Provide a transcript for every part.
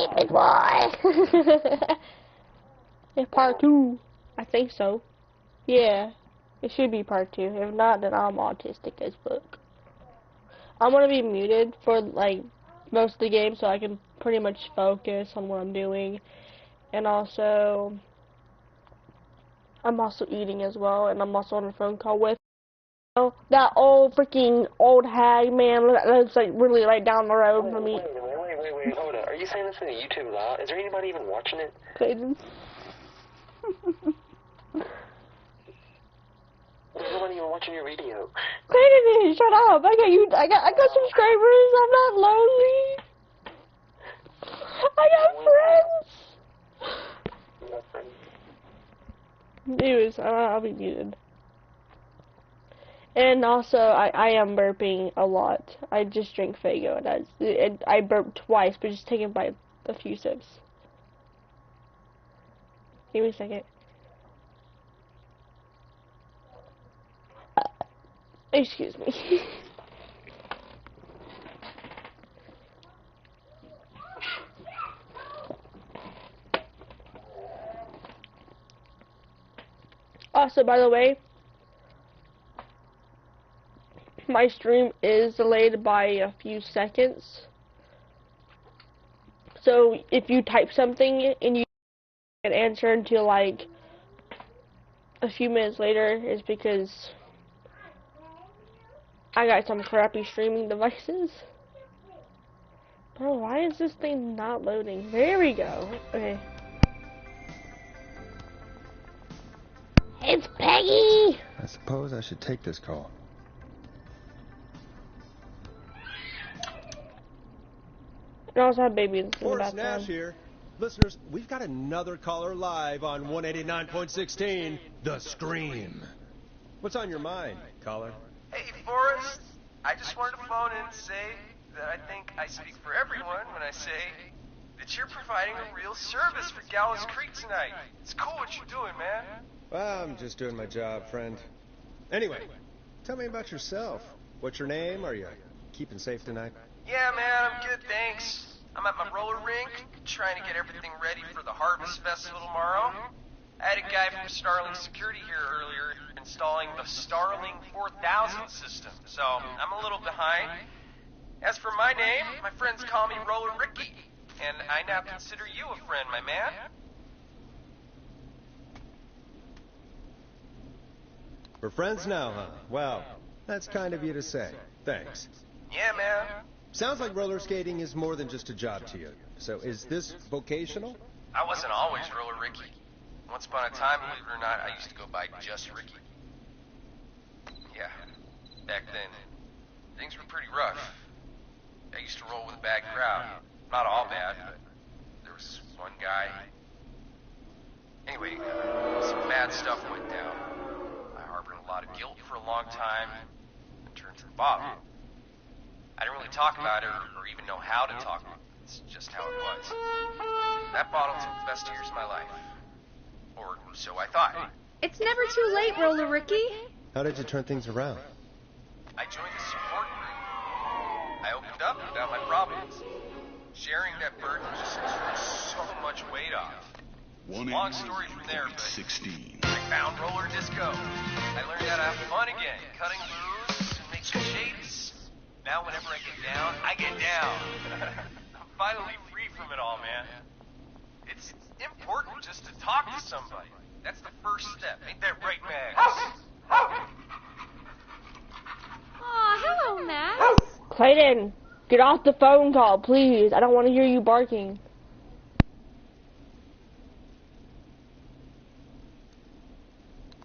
Hey, big boy. It's part 2. I think so. Yeah. It should be part 2. If not, then I'm autistic as fuck. I'm gonna be muted for, like, most of the game so I can pretty much focus on what I'm doing. And also, I'm also eating as well, and I'm also on a phone call with that old hag man that lives like really right down the road from me. Wait, hold on. Are you saying this in a YouTube live? Is there anybody even watching it? Clayton. There's nobody even watching your video. Clayton, shut up! I got subscribers. I'm not lonely. I got friends. Anyways, I'll be muted. And also, I am burping a lot. I just drank Faygo, and I burped twice, but just taken by a few sips. Give me a second. Excuse me. Also, by the way, my stream is delayed by a few seconds. So if you type something and you can't answer until like a few minutes later, is because I got some crappy streaming devices. Bro, why is this thing not loading? There we go. Okay. It's Peggy! I suppose I should take this call. And I also have babies in the Forrest background. Nash here. Listeners, we've got another caller live on 189.16, The Scream. What's on your mind, caller? Hey, Forrest. I just wanted to phone in and say that I think I speak for everyone when I say that you're providing a real service for Gallows Creek tonight. It's cool what you're doing, man. Well, I'm just doing my job, friend. Anyway, tell me about yourself. What's your name? Are you keeping safe tonight? Yeah, man, I'm good, thanks. I'm at my roller rink, trying to get everything ready for the Harvest Festival tomorrow. I had a guy from Starling Security here earlier installing the Starling 4000 system, so I'm a little behind. As for my name, my friends call me Roller Ricky, and I now consider you a friend, my man. We're friends now, huh? Well, that's kind of you to say. Thanks. Yeah, man. Sounds like roller skating is more than just a job to you. So is this vocational? I wasn't always Roller Ricky. Once upon a time, believe it or not, I used to go by just Ricky. Yeah, back then, things were pretty rough. I used to roll with a bad crowd. Not all bad, but there was one guy. Anyway, some bad stuff went down. I harbored a lot of guilt for a long time, and turned to the bottom. I didn't really talk about it, or even know how to talk about it. It's just how it was. That bottle took the best years of my life. Or so I thought. It's never too late, Roller Ricky. How did you turn things around? I joined a support group. I opened up about my problems. Sharing that burden just took so much weight off. Long story from there, but 16. I found roller disco. I learned how to have fun again, cutting moves and making shapes. Now whenever I get down, I get down. I'm finally free from it all, man. It's important just to talk to somebody. That's the first step. Ain't that right, Max? Aw, hello, Max. Clayton, get off the phone call, please. I don't want to hear you barking.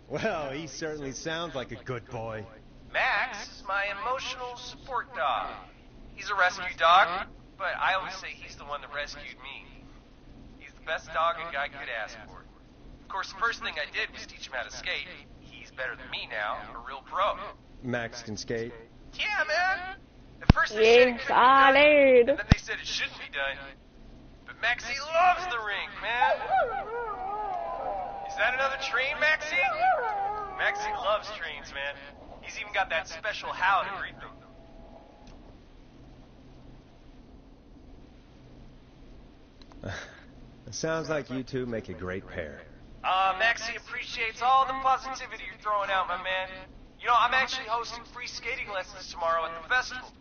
Well, he certainly sounds like a good boy. Max is my emotional support dog. He's a rescue dog, but I always say he's the one that rescued me. He's the best dog a guy could ask for. Of course, the first thing I did was teach him how to skate. He's better than me now, a real pro. Max can skate. Yeah, man. At first they said it Yes, couldn't I be done, did. and then they said it shouldn't be done. But Maxie loves the rink, man. Is that another train, Maxie? Maxie loves trains, man. He's even got that special how to greet them. It sounds like you two make a great pair. Maxie appreciates all the positivity you're throwing out, my man. You know, I'm actually hosting free skating lessons tomorrow at the festival.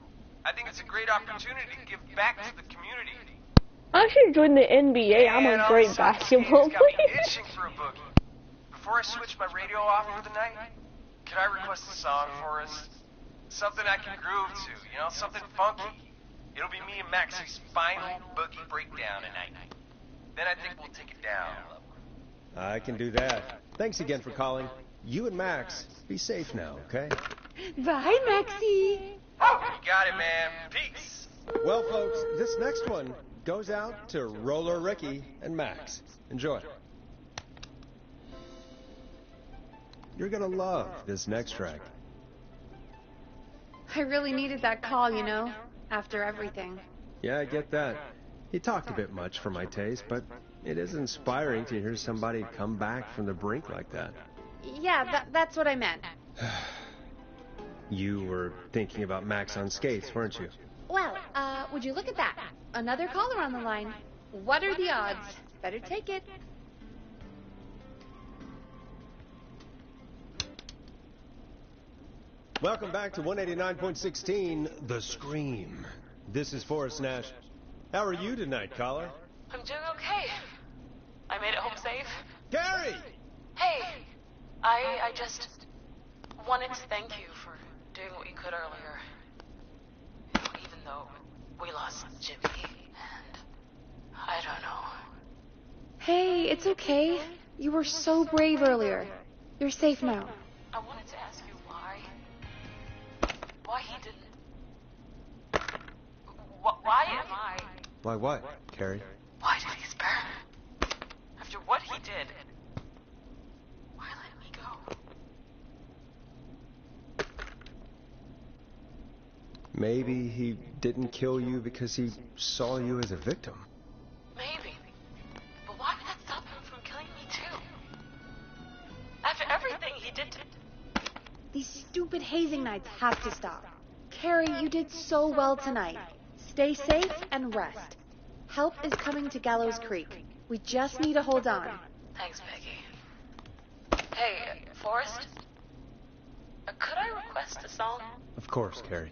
I think it's a great opportunity to give back to the community. I should join the NBA. I'm a great basketball Got me player. itching for a boogie. Before I switch my radio off for the night, could I request a song for us? Something I can groove to, you know, something funky. It'll be me and Maxie's final boogie breakdown tonight. Then I think we'll take it down. I can do that. Thanks again for calling. You and Max, be safe now, okay? Bye, Maxie. Oh, you got it, man. Peace. Well, folks, this next one goes out to Roller Ricky and Max. Enjoy. You're gonna love this next track. I really needed that call, you know, after everything. Yeah, I get that. He talked a bit much for my taste, but it is inspiring to hear somebody come back from the brink like that. Yeah, that's what I meant. You were thinking about Max on skates, weren't you? Well, would you look at that? Another caller on the line. What are the odds? Better take it. Welcome back to 189.16, The Scream. This is Forrest Nash. How are you tonight, caller? I'm doing okay. I made it home safe. Gary! Hey, I just wanted to thank you for doing what you could earlier. Even though we lost Jimmy, and I don't know. Hey, it's okay. You were so brave earlier. You're safe now. I wanted to ask you why he didn't. Why am I? Why what, Carrie? Why did he spare me? After what he did, why let me go? Maybe he didn't kill you because he saw you as a victim. Maybe. But why did that stop him from killing me too? After everything he did to... These stupid hazing nights have to stop. Carrie, you did so well tonight. Stay safe and rest. Help is coming to Gallows Creek. We just need to hold on. Thanks, Peggy. Hey, Forrest? Could I request a song? Of course, Carrie.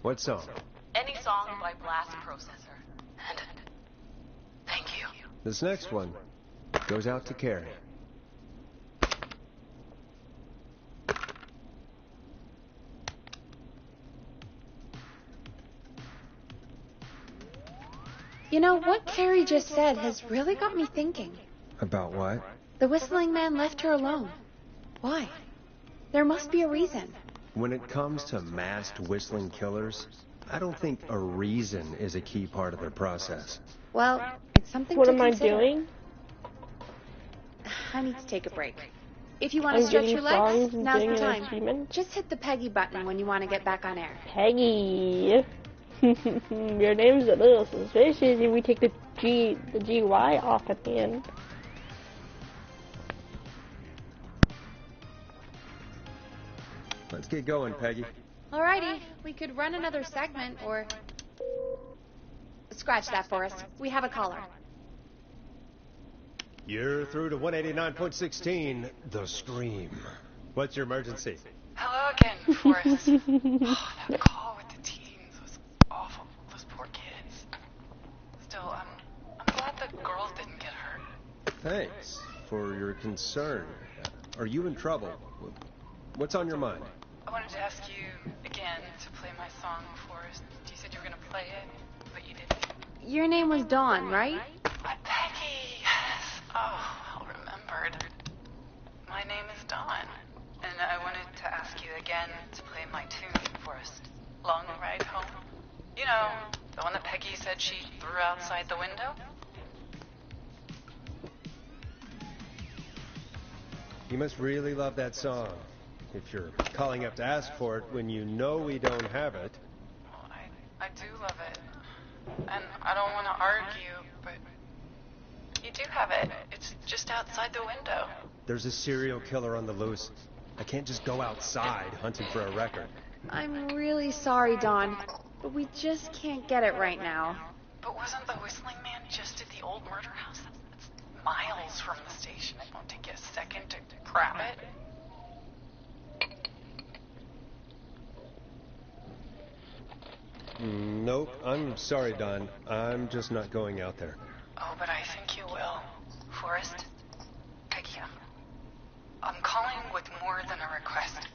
What song? Any song by Blast Processor. And thank you. This next one goes out to Carrie. You know, what Carrie just said has really got me thinking. About what? The whistling man left her alone. Why? There must be a reason. When it comes to masked whistling killers, I don't think a reason is a key part of their process. Well, it's something What to am I consider. doing? I need to take a break. If you want to I'm stretch getting your legs, songs and now's doing the an time. achievement. Just hit the Peggy button when you want to get back on air. Peggy. Your name's a little suspicious if we take the GY off at the end. Let's get going, Peggy. Alrighty, we could run another segment or... Scratch that, Forrest. We have a caller. You're through to 189.16, The Scream. What's your emergency? Hello again, Forrest. Oh, that call with the teens was awful. Those poor kids. Still, I'm glad the girls didn't get hurt. Thanks for your concern. Are you in trouble? What's on your mind? I wanted to ask you again to play my song, Forrest. You said you were going to play it, but you didn't. Your name was Dawn, right? Peggy, yes. Oh, well remembered. My name is Dawn, and I wanted to ask you again to play my tune, Forrest. Long Ride Home. You know, the one that Peggy said she threw outside the window? You must really love that song. If you're calling up to ask for it when you know we don't have it. Well, I do love it. And I don't want to argue, but you do have it. It's just outside the window. There's a serial killer on the loose. I can't just go outside hunting for a record. I'm really sorry, Dawn, but we just can't get it right now. But wasn't the Whistling Man just at the old murder house? That's miles from the station. It won't take you a second to grab it. Nope. I'm sorry, Don. I'm just not going out there. Oh, but I think you will. Forrest? Peggy, I'm calling with more than a request.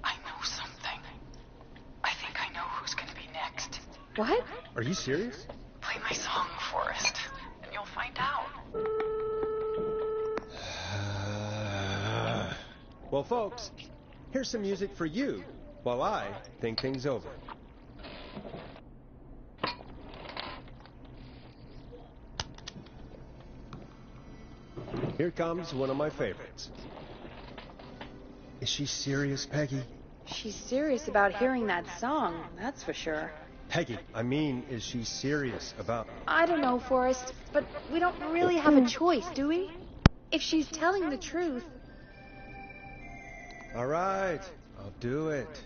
I know something. I think I know who's gonna be next. What? Are you serious? Play my song, Forrest, and you'll find out. Well, folks, here's some music for you while I think things over. Here comes one of my favorites. Is she serious, Peggy? She's serious about hearing that song, that's for sure. Peggy, I mean, is she serious about... I don't know, Forrest, but we don't really have a choice, do we? If she's telling the truth... All right, I'll do it.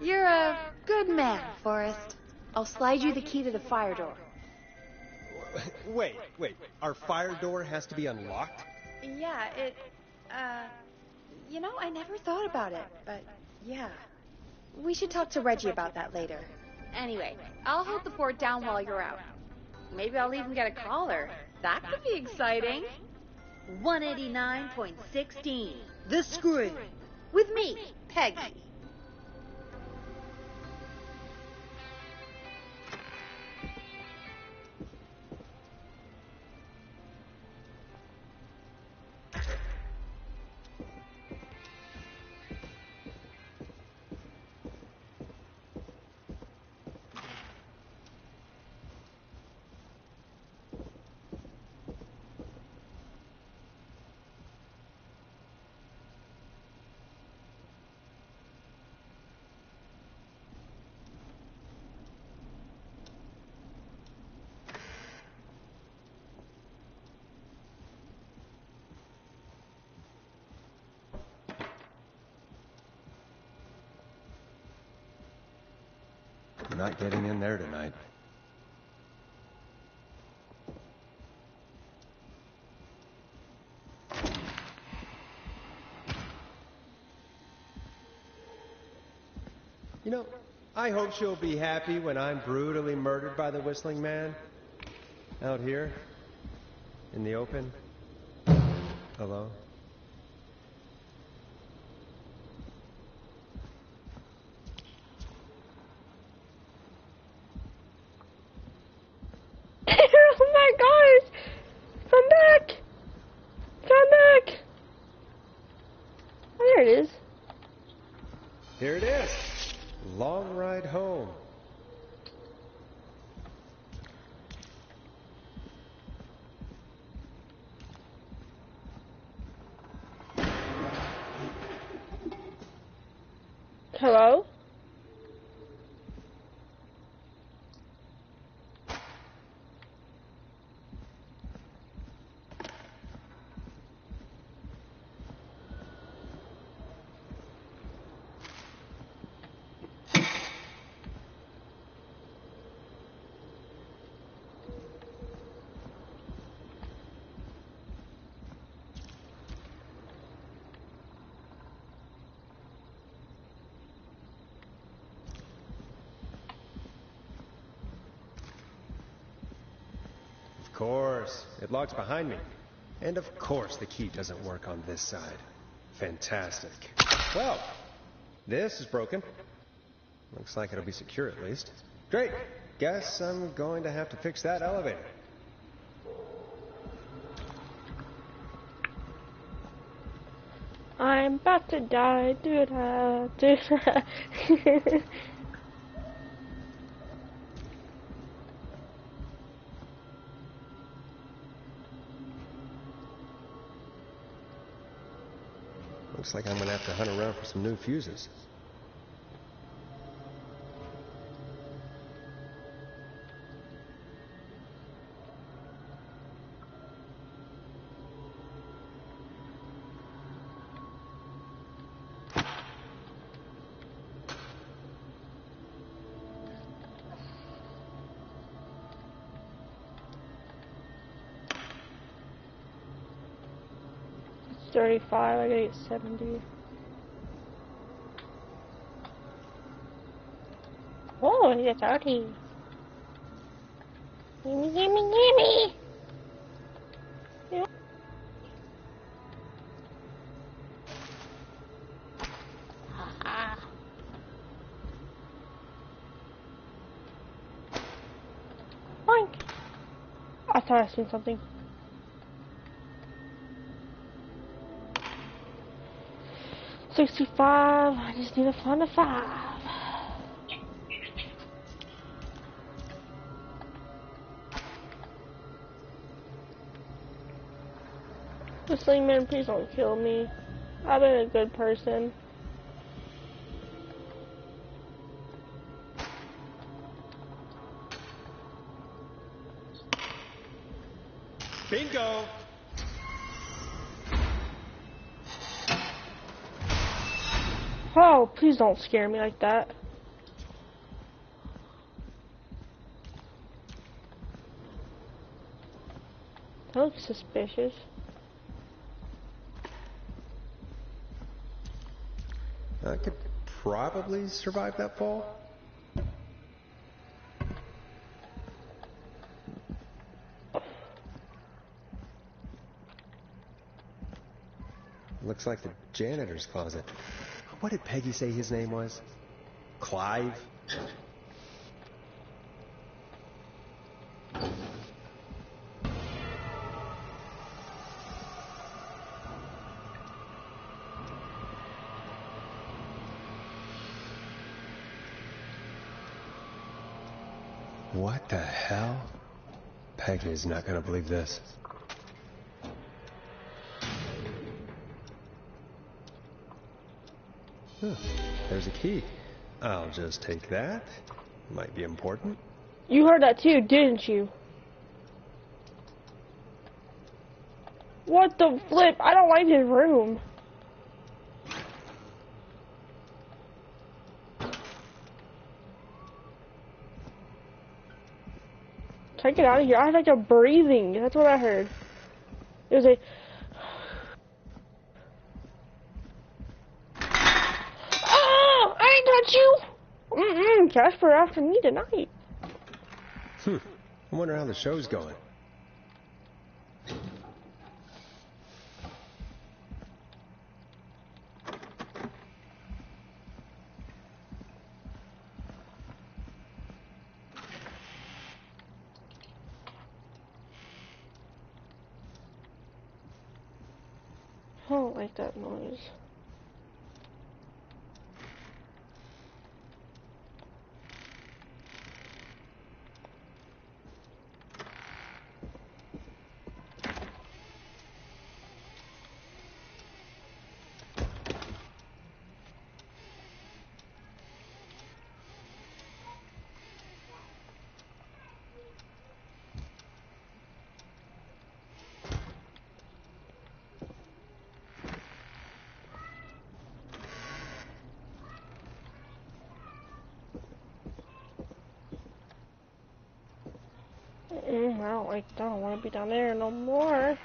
You're a good man, Forrest. I'll slide you the key to the fire door. Wait. Our fire door has to be unlocked? Yeah, you know, I never thought about it, but yeah. We should talk to Reggie about that later. Anyway, I'll hold the fort down while you're out. Maybe I'll even get a caller. That could be exciting. 189.16, The Scream. With me, Peggy. I'm not getting in there tonight. You know, I hope she'll be happy when I'm brutally murdered by the Whistling Man. Out here, in the open, alone. Oh my gosh! Come back! Come back! Oh, there it is. Here it is. Long ride home. Hello? Of course, it locks behind me. And of course the key doesn't work on this side. Fantastic. Well, this is broken. Looks like it'll be secure at least. Great. Guess I'm going to have to fix that elevator. I'm about to die. Do-da, do-da. Looks like I'm gonna have to hunt around for some new fuses. 35, I gotta get 70. Oh, I got 30. Gimme, gimme, gimme! Yeah. Ah. Boink! I thought I seen something. $65. I just need to find a 5. Whistling man, please don't kill me. I've been a good person. Bingo! Oh, please don't scare me like that. That looks suspicious. I could probably survive that fall. Looks like the janitor's closet. What did Peggy say his name was? Clive? What the hell? Peggy is not gonna believe this. Huh, there's a key. I'll just take that. Might be important. You heard that too, didn't you? What the flip? I don't like his room. Can I get out of here? I had like a breathing. That's what I heard. It was a... Oh! I ain't touch you! Casper after me tonight. I wonder how the show's going. I don't like that noise. I don't want to be down there no more.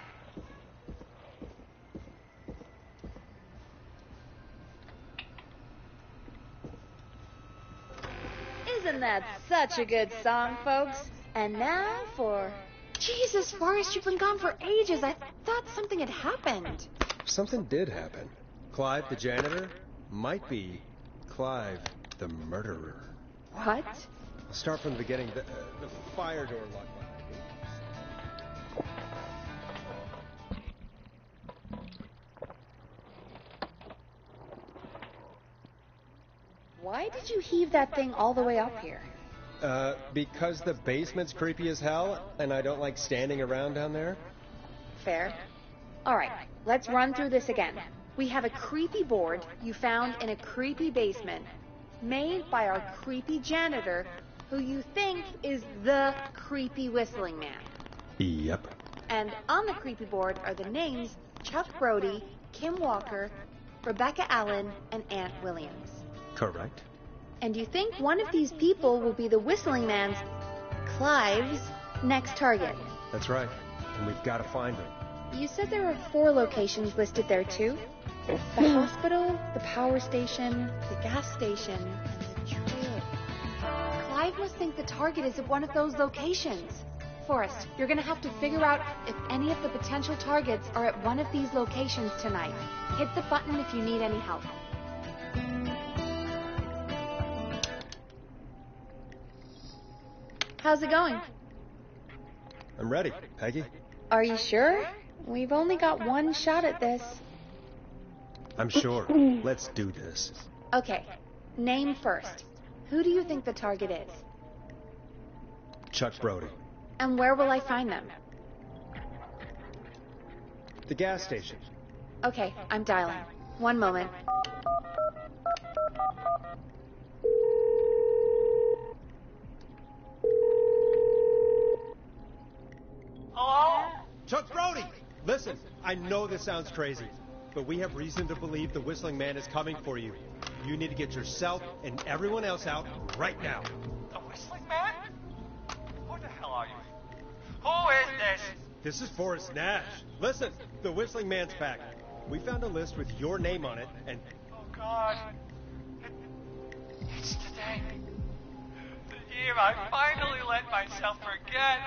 Isn't that such a good song, folks? And now for... Jesus, Forrest, you've been gone for ages. I thought something had happened. Something did happen. Clive, the janitor, might be Clive, the murderer. What? I'll start from the beginning. The fire door locked behind me. Why did you heave that thing all the way up here? Because the basement's creepy as hell, and I don't like standing around down there. Fair. Alright, let's run through this again. We have a creepy board you found in a creepy basement, made by our creepy janitor, who you think is the creepy whistling man. Yep. And on the creepy board are the names Chuck Brody, Kim Walker, Rebecca Allen, and Aunt Williams. Correct. And you think one of these people will be the whistling man's, Clive's, next target. That's right. And we've got to find him. You said there were 4 locations listed there too? The hospital, the power station, the gas station, and the trail. Clive must think the target is at one of those locations. Forrest, you're gonna have to figure out if any of the potential targets are at one of these locations tonight. Hit the button if you need any help. How's it going? I'm ready, Peggy. Are you sure? We've only got one shot at this. I'm sure. Let's do this. Okay, name first. Who do you think the target is? Chuck Brody. And where will I find them? The gas station. Okay, I'm dialing. One moment. Hello? Chuck Brody! Listen, I know this sounds crazy, but we have reason to believe the Whistling Man is coming for you. You need to get yourself and everyone else out right now. The Whistling Man? Who the hell are you? Who is this? This is Forrest Nash. Listen, the Whistling Man's back. We found a list with your name on it, and... Oh, God. It's today. The year I finally let myself forget.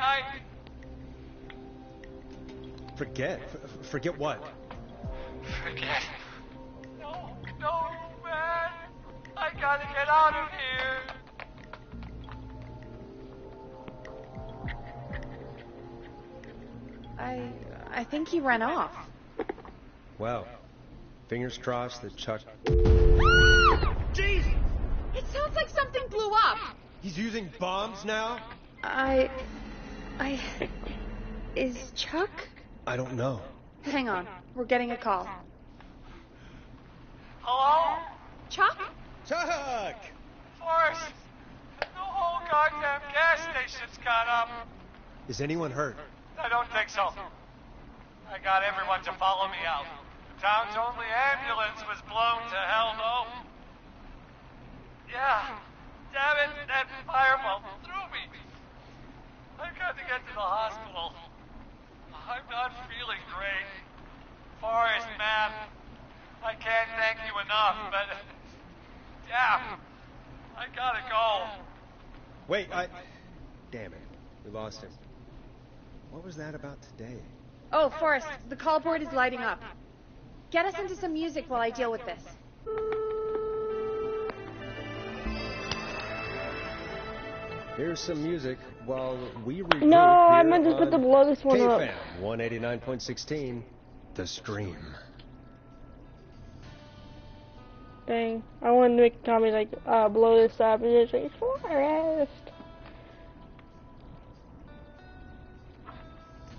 Forget? Forget what? Forget. No, man. I gotta get out of here. I think he ran off. Well, fingers crossed that Chuck... Jeez! It sounds like something blew up! He's using bombs now? Is Chuck? I don't know. Hang on, we're getting a call. Hello? Chuck? Chuck! Forrest, the whole goddamn gas station's gone up. Is anyone hurt? I don't think so. I got everyone to follow me out. The town's only ambulance was blown to hell, though. Yeah, damn it, that fireball threw me. I've got to get to the hospital. I'm not feeling great. Forrest, man, I can't thank you enough, but... damn, I gotta go. Wait, Damn it. We lost him. What was that about today? Oh, Forrest, the call board is lighting up. Get us into some music while I deal with this. Here's some music while we regroup. No, I here meant to put on the blow this one up. KFAM 189.16, The Stream. Dang. I wanted to make Tommy like, blow this up and just like, Forrest.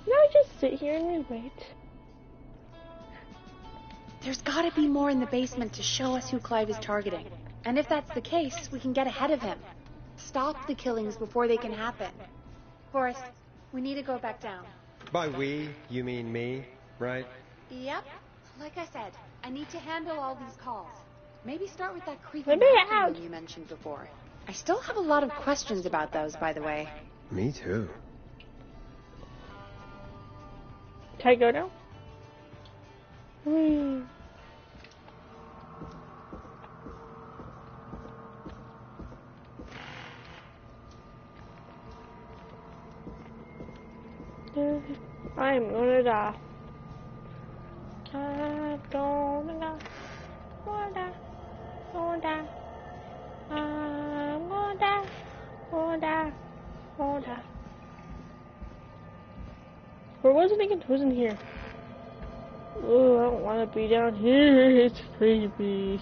Now I just sit here and we wait. There's gotta be more in the basement to show us who Clive is targeting. And if that's the case, we can get ahead of him. Stop the killings before they can happen. Forrest, we need to go back down. By we, you mean me, right? Yep. Like I said, I need to handle all these calls. Maybe start with that creepy Let me out. bathroom you mentioned before. I still have a lot of questions about those, by the way. Me too. Can I go now? Hmm. I'm gonna die. I'm gonna die. Gonna die. Gonna die. I'm gonna die. Gonna die. Gonna die. Where was it again? Who's in here? Oh, I don't want to be down here. It's creepy.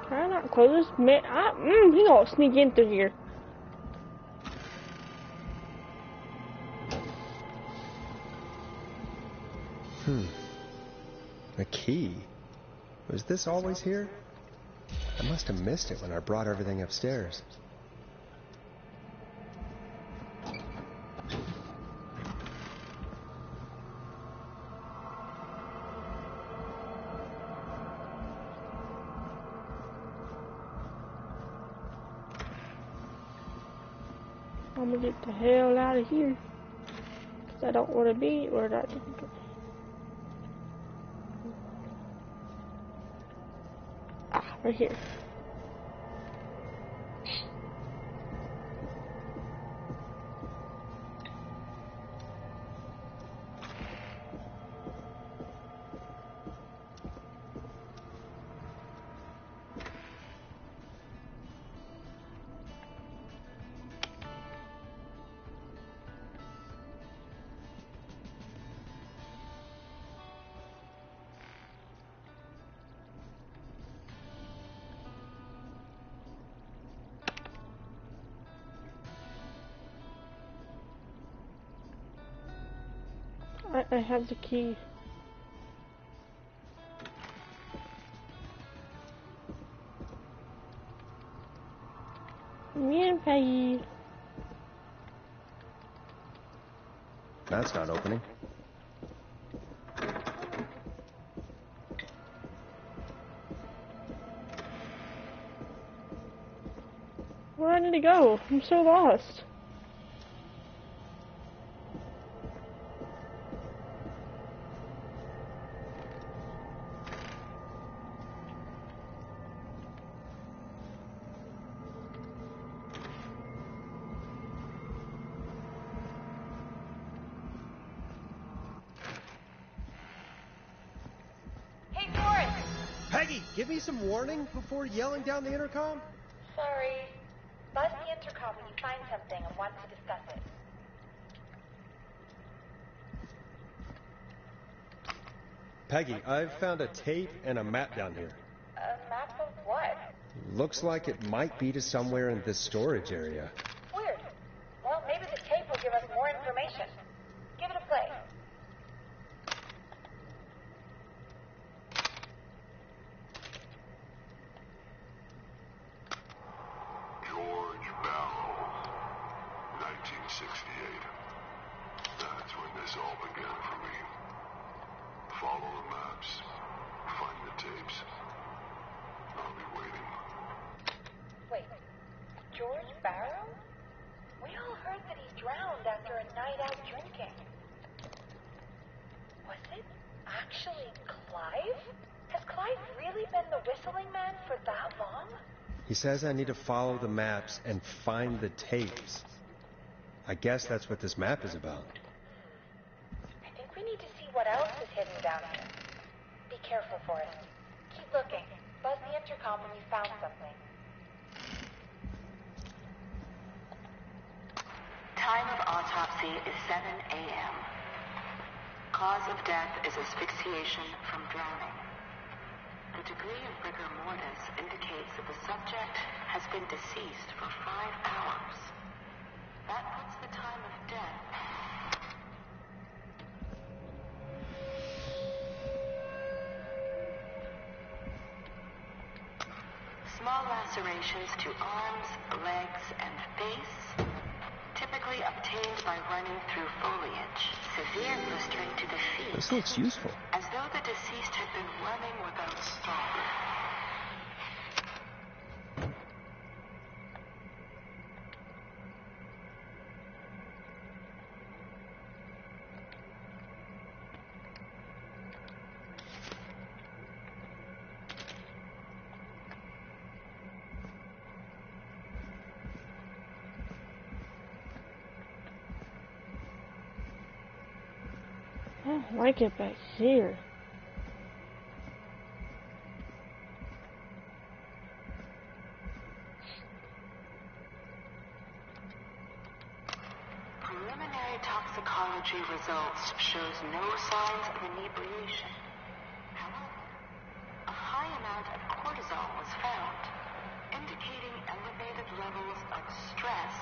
Can I not close this? Man, he gonna sneak in through here. A key? Was this always here? I must have missed it when I brought everything upstairs. I'm gonna get the hell out of here. Cause I don't want to be where that didn't go. Ah, right here. I have the key. Meow, Peggy. That's not opening. Where did he go? I'm so lost. Hey, Forrest! Peggy, give me some warning before yelling down the intercom. Sorry. Buzz the intercom when you find something and want to discuss it. Peggy, I've found a tape and a map down here. A map of what? Looks like it might be to somewhere in this storage area. Weird. Well, maybe the tape will give us more information. Give it a play. George Barrow, 1968. That's when this all began for me. Follow the maps, find the tapes. I'll be waiting. Wait, George Barrow? We all heard that he drowned after a night out drinking. Was it actually Clive? Has Clive really been the whistling man for that long? He says I need to follow the maps and find the tapes. I guess that's what this map is about. I think we need to see what else is hidden down here. Be careful, Forrest. Keep looking. Buzz the intercom when you found something. Time of autopsy is 7 a.m. Cause of death is asphyxiation from drowning. The degree of rigor mortis indicates that the subject has been deceased for 5 hours. That puts the time of death. Small lacerations to arms, legs, and face, typically obtained by running through foliage. Severe blistering to the feet. This looks useful. As though the deceased had been running without stopping. I don't like it back here. Preliminary toxicology results shows no signs of inebriation. However, a high amount of cortisol was found, indicating elevated levels of stress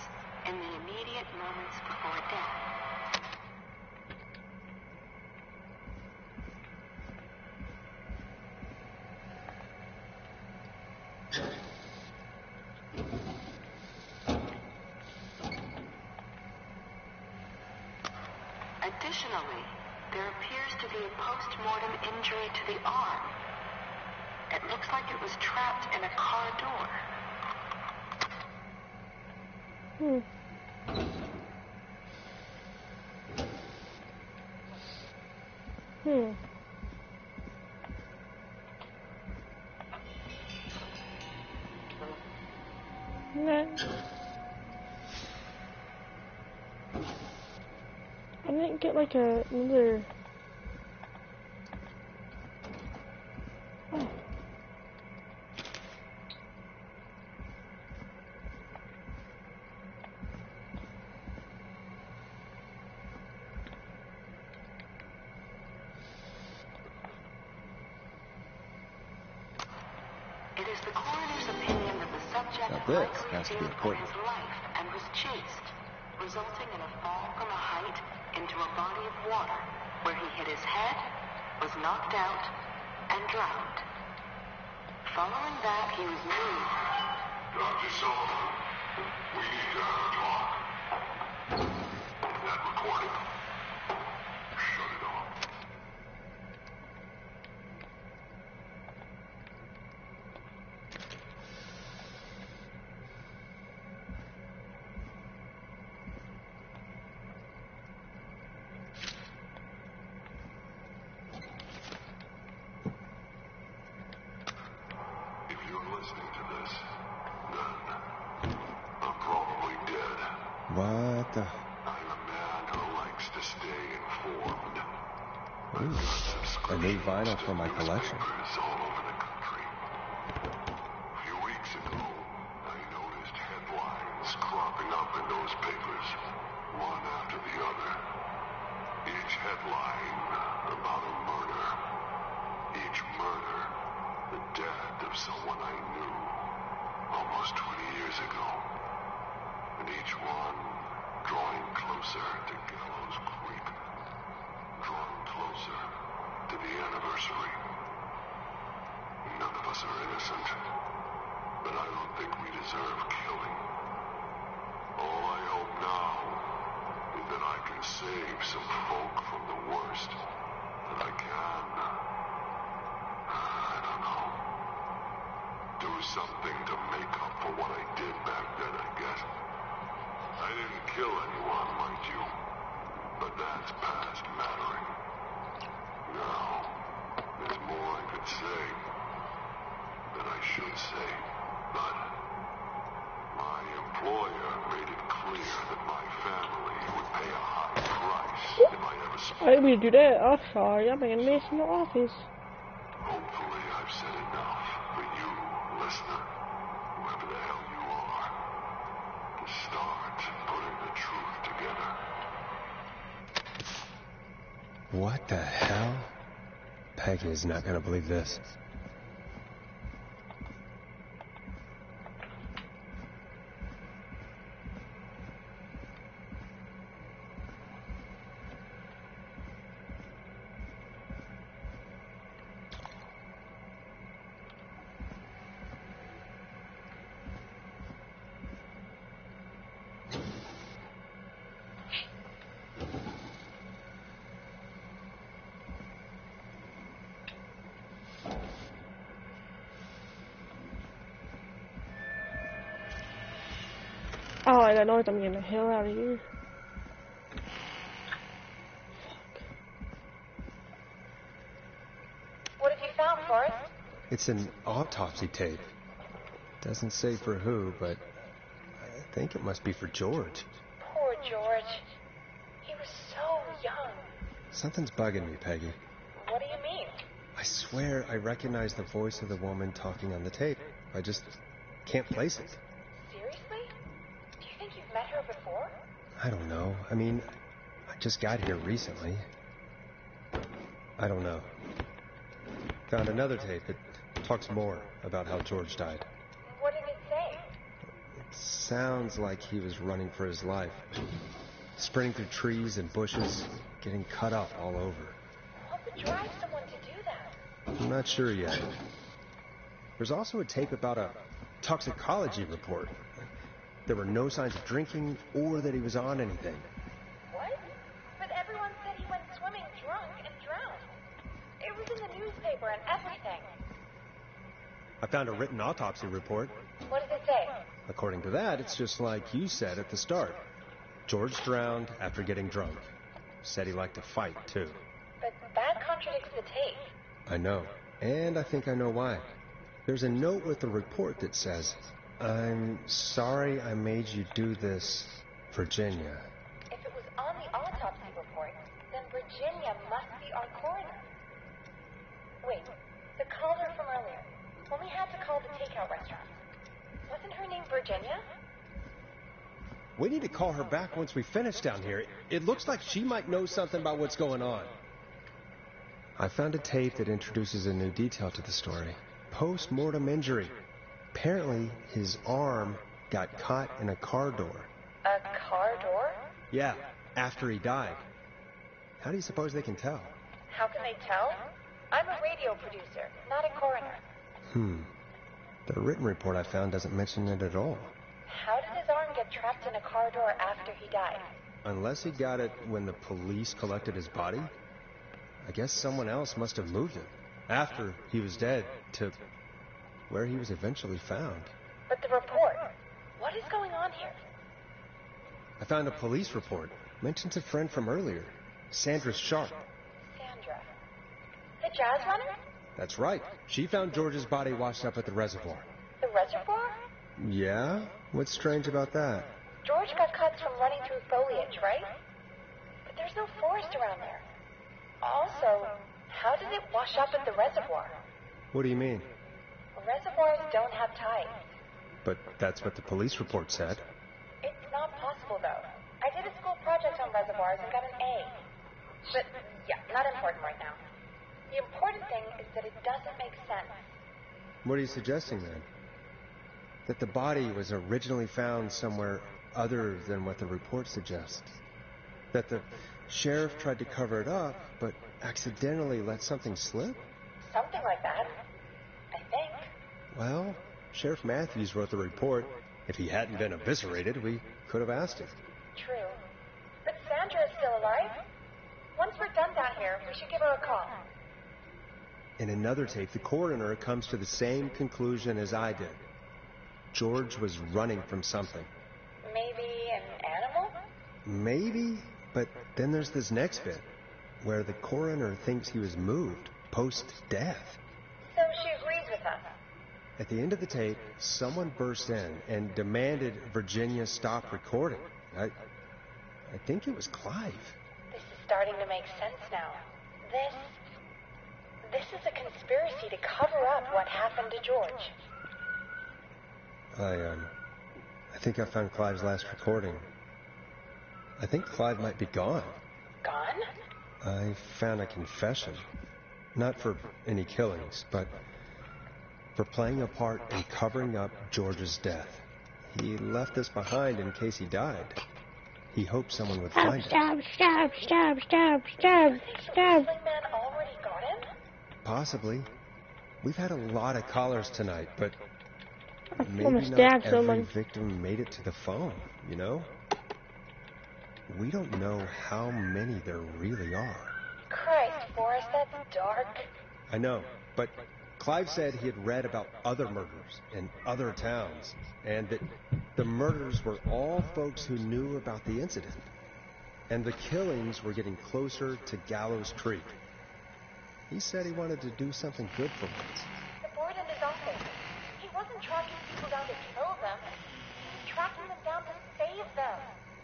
in the immediate moments before death. Additionally, there appears to be a post-mortem injury to the arm. It looks like it was trapped in a car door. No. I didn't get like another. Oh. It is the coroner's opinion that the subject Now this likely has to be feared for important. his life and was chased, resulting in a fall from a height into a body of water where he hit his head, was knocked out, and drowned. Following that, he was moved. Dr. Sullivan, we need to have a talk. That recording. Shut it off. If you're listening to this, then I'm probably dead. What the? I'm a man who likes to stay informed. Ooh, a new vinyl for my collection. Newspapers all over the country. A few weeks ago, I noticed headlines cropping up in those papers, one after the other. Each headline about a murder. Each murder, the death of someone I knew almost 20 years ago. And each one drawing closer to Gallows Creek. Drawing closer to the anniversary. None of us are innocent, but I don't think we deserve killing. All I hope now is that I can save some folk from the worst. That I can. I don't know. Do something to make up for what I did back then, I guess. I didn't kill anyone, mind you. But that's past mattering. Now, there's more I could say that I should say. But my employer made it clear that my family would pay a high price if I ever I spoke. didn't mean to do that. I'm sorry. I made a mess in the office. Hopefully I've said enough for you, listener, whoever the hell you are, to start putting the truth together. What the hell? Peggy is not gonna believe this. Oh, I got noise. I'm getting the hell out of here. What have you found, Forrest? It's an autopsy tape. Doesn't say for who, but I think it must be for George. Poor George. He was so young. Something's bugging me, Peggy. What do you mean? I swear I recognize the voice of the woman talking on the tape. I just can't place it. Seriously? Do you think you've met her before? I don't know. I mean, I just got here recently. I don't know. Found another tape. It talks more about how George died. What did it say? It sounds like he was running for his life. Sprinting through trees and bushes, getting cut up all over. What would drive someone to do that? I'm not sure yet. There's also a tape about a toxicology report. There were no signs of drinking or that he was on anything. What? But everyone said he went swimming drunk and drowned. It was in the newspaper and everything. I found a written autopsy report. What does it say? According to that, it's just like you said at the start. George drowned after getting drunk. Said he liked to fight, too. But That contradicts the tape. I know. And I think I know why. There's a note with the report that says, "I'm sorry I made you do this, Virginia." If it was on the autopsy report, then Virginia must be our coroner. Wait, the caller from earlier, when we had to call the takeout restaurant, wasn't her name Virginia? We need to call her back once we finish down here. It looks like she might know something about what's going on. I found a tape that introduces a new detail to the story. Post-mortem injury. Apparently, his arm got caught in a car door. A car door? Yeah, after he died. How do you suppose they can tell? How can they tell? I'm a radio producer, not a coroner. The written report I found doesn't mention it at all. How did his arm get trapped in a car door after he died? Unless he got it when the police collected his body, I guess someone else must have moved it after he was dead to where he was eventually found. But the report, what is going on here? I found a police report. Mentions a friend from earlier, Sandra Sharp. Sandra. The jazz runner? That's right. She found George's body washed up at the reservoir. The reservoir? Yeah? What's strange about that? George got cuts from running through foliage, right? But there's no forest around there. Also, how did it wash up at the reservoir? What do you mean? Reservoirs don't have tides. But that's what the police report said. It's not possible, though. I did a school project on reservoirs and got an A. But, yeah, not important right now. The important thing is that it doesn't make sense. What are you suggesting, then? That the body was originally found somewhere other than what the report suggests? That the sheriff tried to cover it up, but accidentally let something slip? Something like that. I think. Well, Sheriff Matthews wrote the report. If he hadn't been eviscerated, we could have asked him. True. But Sandra is still alive. Once we're done down here, we should give her a call. In another tape, the coroner comes to the same conclusion as I did. George was running from something. Maybe an animal? Maybe, but then there's this next bit, where the coroner thinks he was moved post-death. So she agrees with us. At the end of the tape, someone burst in and demanded Virginia stop recording. I think it was Clive. This is starting to make sense now. This is a conspiracy to cover up what happened to George. I think I found Clive's last recording. I think Clive might be gone. Gone? I found a confession. Not for any killings, but for playing a part in covering up George's death. He left this behind in case he died. He hoped someone would find it. Stab. The Sling Man already got him? Possibly. We've had a lot of callers tonight, but maybe wanna not stab every someone. victim made it to the phone, you know? We don't know how many there really are. Christ, Forrest, that's dark. I know, but Clive said he had read about other murders in other towns, and that the murders were all folks who knew about the incident. And the killings were getting closer to Gallows Creek. He said he wanted to do something good for once. The board in his office. He wasn't tracking people down to kill them. He was tracking them down to save them.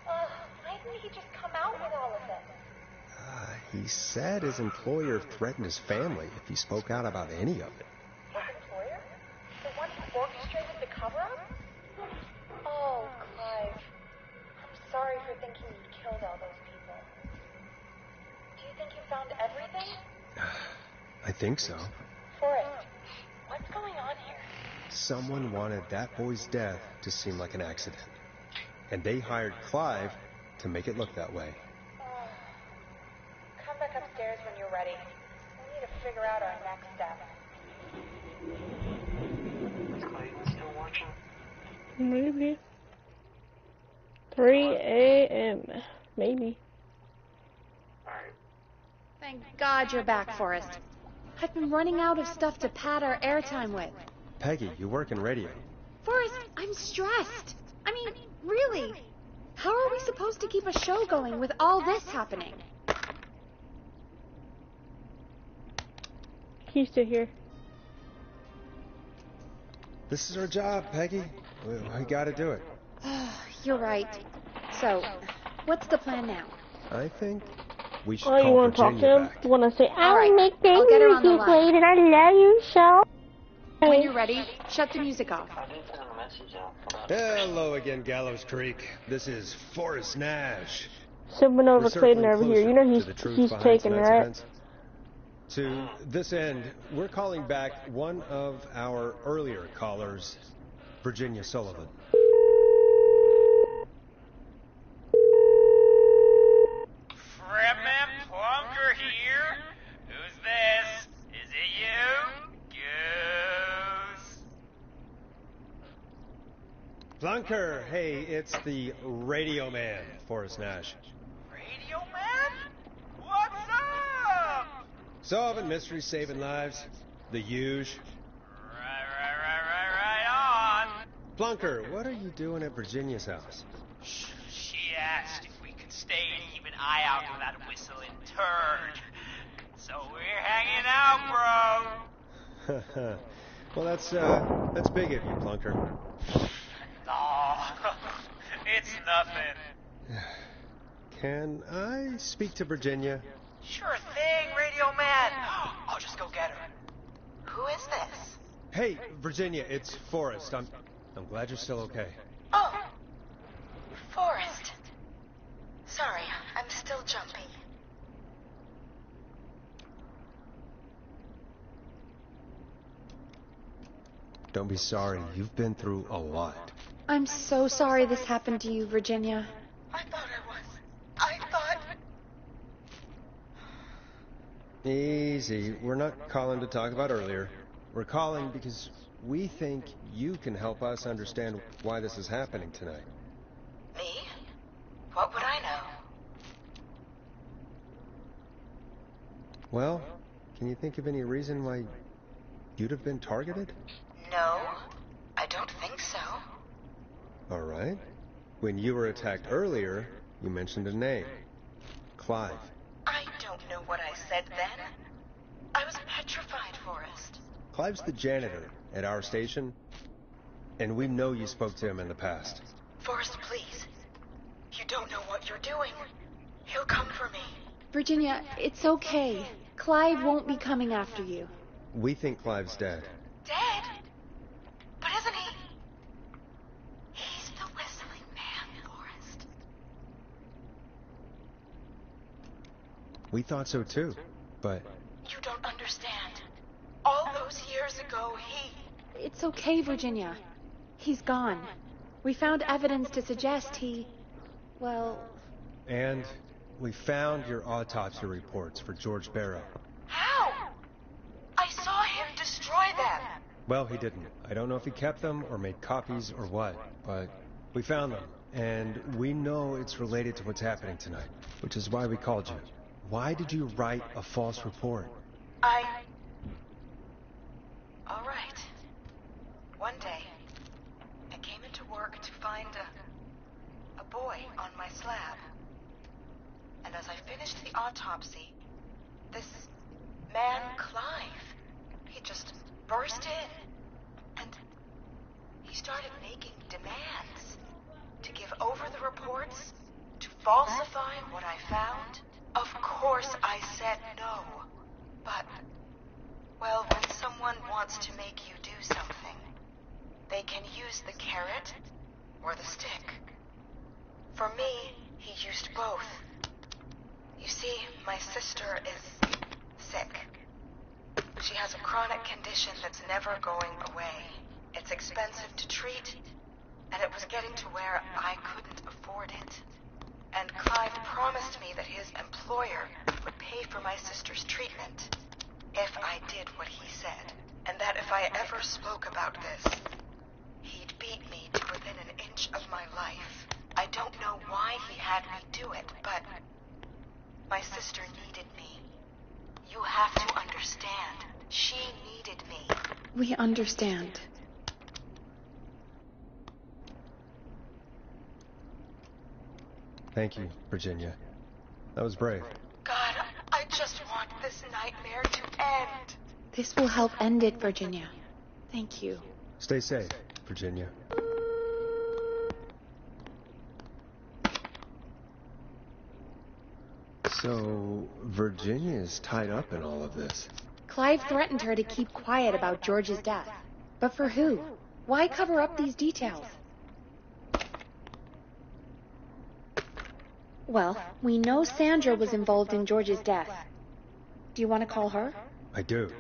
Why didn't he just come out with all of this? He said his employer threatened his family if he spoke out about any of it. His employer? The one who orchestrated the cover-up? Oh, Clive. I'm sorry for thinking you killed all those people. Do you think you found everything? I think so. Forrest, what's going on here? Someone wanted that boy's death to seem like an accident. And they hired Clive to make it look that way. Come back upstairs when you're ready. We need to figure out our next step. Is Clayton still watching? Maybe. 3 a.m. Maybe. Alright. Thank God you're back, Forrest. I've been running out of stuff to pad our airtime with. Peggy, you work in radio. Forrest, I'm stressed. I mean, really. How are we supposed to keep a show going with all this happening? He's still here. This is our job, Peggy. We gotta do it. You're right. So, what's the plan now? I think we should Oh, you call want to talk Virginia to him? back. You want to say, I Alright, will make I'll get her on the music line. later, I love you so. When you're ready, shut the music off. I did send him a message out about Hello again, Gallows Creek. This is Forrest Nash. Supernova We're Clayton circling over here. You know closer to the truth he's behind taken, tonight's right? events. To this end, we're calling back one of our earlier callers, Virginia Sullivan. Fredman Plunker here. Who's this? Is it you? Goose. Plunker, hey, it's the Radio Man, Forrest Nash. Radio Man? What's up? Solving mysteries, saving lives. The huge. Right on. Plunker, what are you doing at Virginia's house? She asked if we could stay and keep an eye out for that whistling turd. So we're hanging out, bro. Well, that's big of you, Plunker. Aw, it's nothing. Can I speak to Virginia? Sure thing, Radio Man. I'll just go get her. Who is this? Hey, Virginia, it's Forrest. I'm glad you're still okay. Oh, Forrest. Sorry, I'm still jumpy. Don't be sorry. You've been through a lot. I'm so sorry this happened to you, Virginia. I thought I was. I thought... Easy. We're not calling to talk about earlier. We're calling because we think you can help us understand why this is happening tonight. Me? What would I know? Well, can you think of any reason why you'd have been targeted? No, I don't think so. All right. When you were attacked earlier, you mentioned a name. Clive. I don't know what I said then. I was petrified, Forrest. Clive's the janitor at our station, and we know you spoke to him in the past. Forrest, please. You don't know what you're doing. He'll come for me. Virginia, it's okay. Clive won't be coming after you. We think Clive's dead. Dead? But isn't he? He's the whistling man, Forrest. We thought so too, but You don't understand. All those years ago, It's okay, Virginia. He's gone. We found evidence to suggest well... And we found your autopsy reports for George Barrow. How? I saw him destroy them. Well, he didn't. I don't know if he kept them or made copies or what, but we found them. And we know it's related to what's happening tonight, which is why we called you. Why did you write a false report? All right. One day, I came into work to find a boy on my slab. And as I finished the autopsy, this man, Clive, he just burst in. And he started making demands to give over the reports, to falsify what I found. Of course I said no. But, well, when someone wants to make you do something, they can use the carrot or the stick. For me, he used both. You see, my sister is sick. She has a chronic condition that's never going away. It's expensive to treat, and it was getting to where I couldn't afford it. And Clive promised me that his employer would pay for my sister's treatment if I did what he said, and that if I ever spoke about this, he'd beat me to within an inch of my life. I don't know why he had me do it, but my sister needed me. You have to understand. She needed me. We understand. Thank you, Virginia. That was brave. God, I just want this nightmare to end. This will help end it, Virginia. Thank you. Stay safe, Virginia. So, Virginia is tied up in all of this. Clive threatened her to keep quiet about George's death. But for who? Why cover up these details? Well, we know Sandra was involved in George's death. Do you want to call her? I do.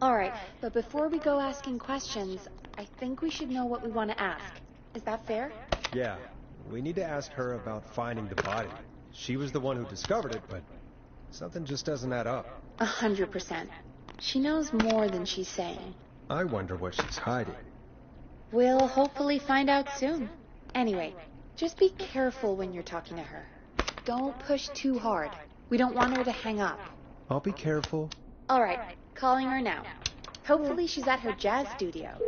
All right, but before we go asking questions, I think we should know what we want to ask. Is that fair? Yeah, we need to ask her about finding the body. She was the one who discovered it, but something just doesn't add up. 100%. She knows more than she's saying. I wonder what she's hiding. We'll hopefully find out soon. Anyway, just be careful when you're talking to her. Don't push too hard. We don't want her to hang up. I'll be careful. All right, calling her now. Hopefully she's at her jazz studio.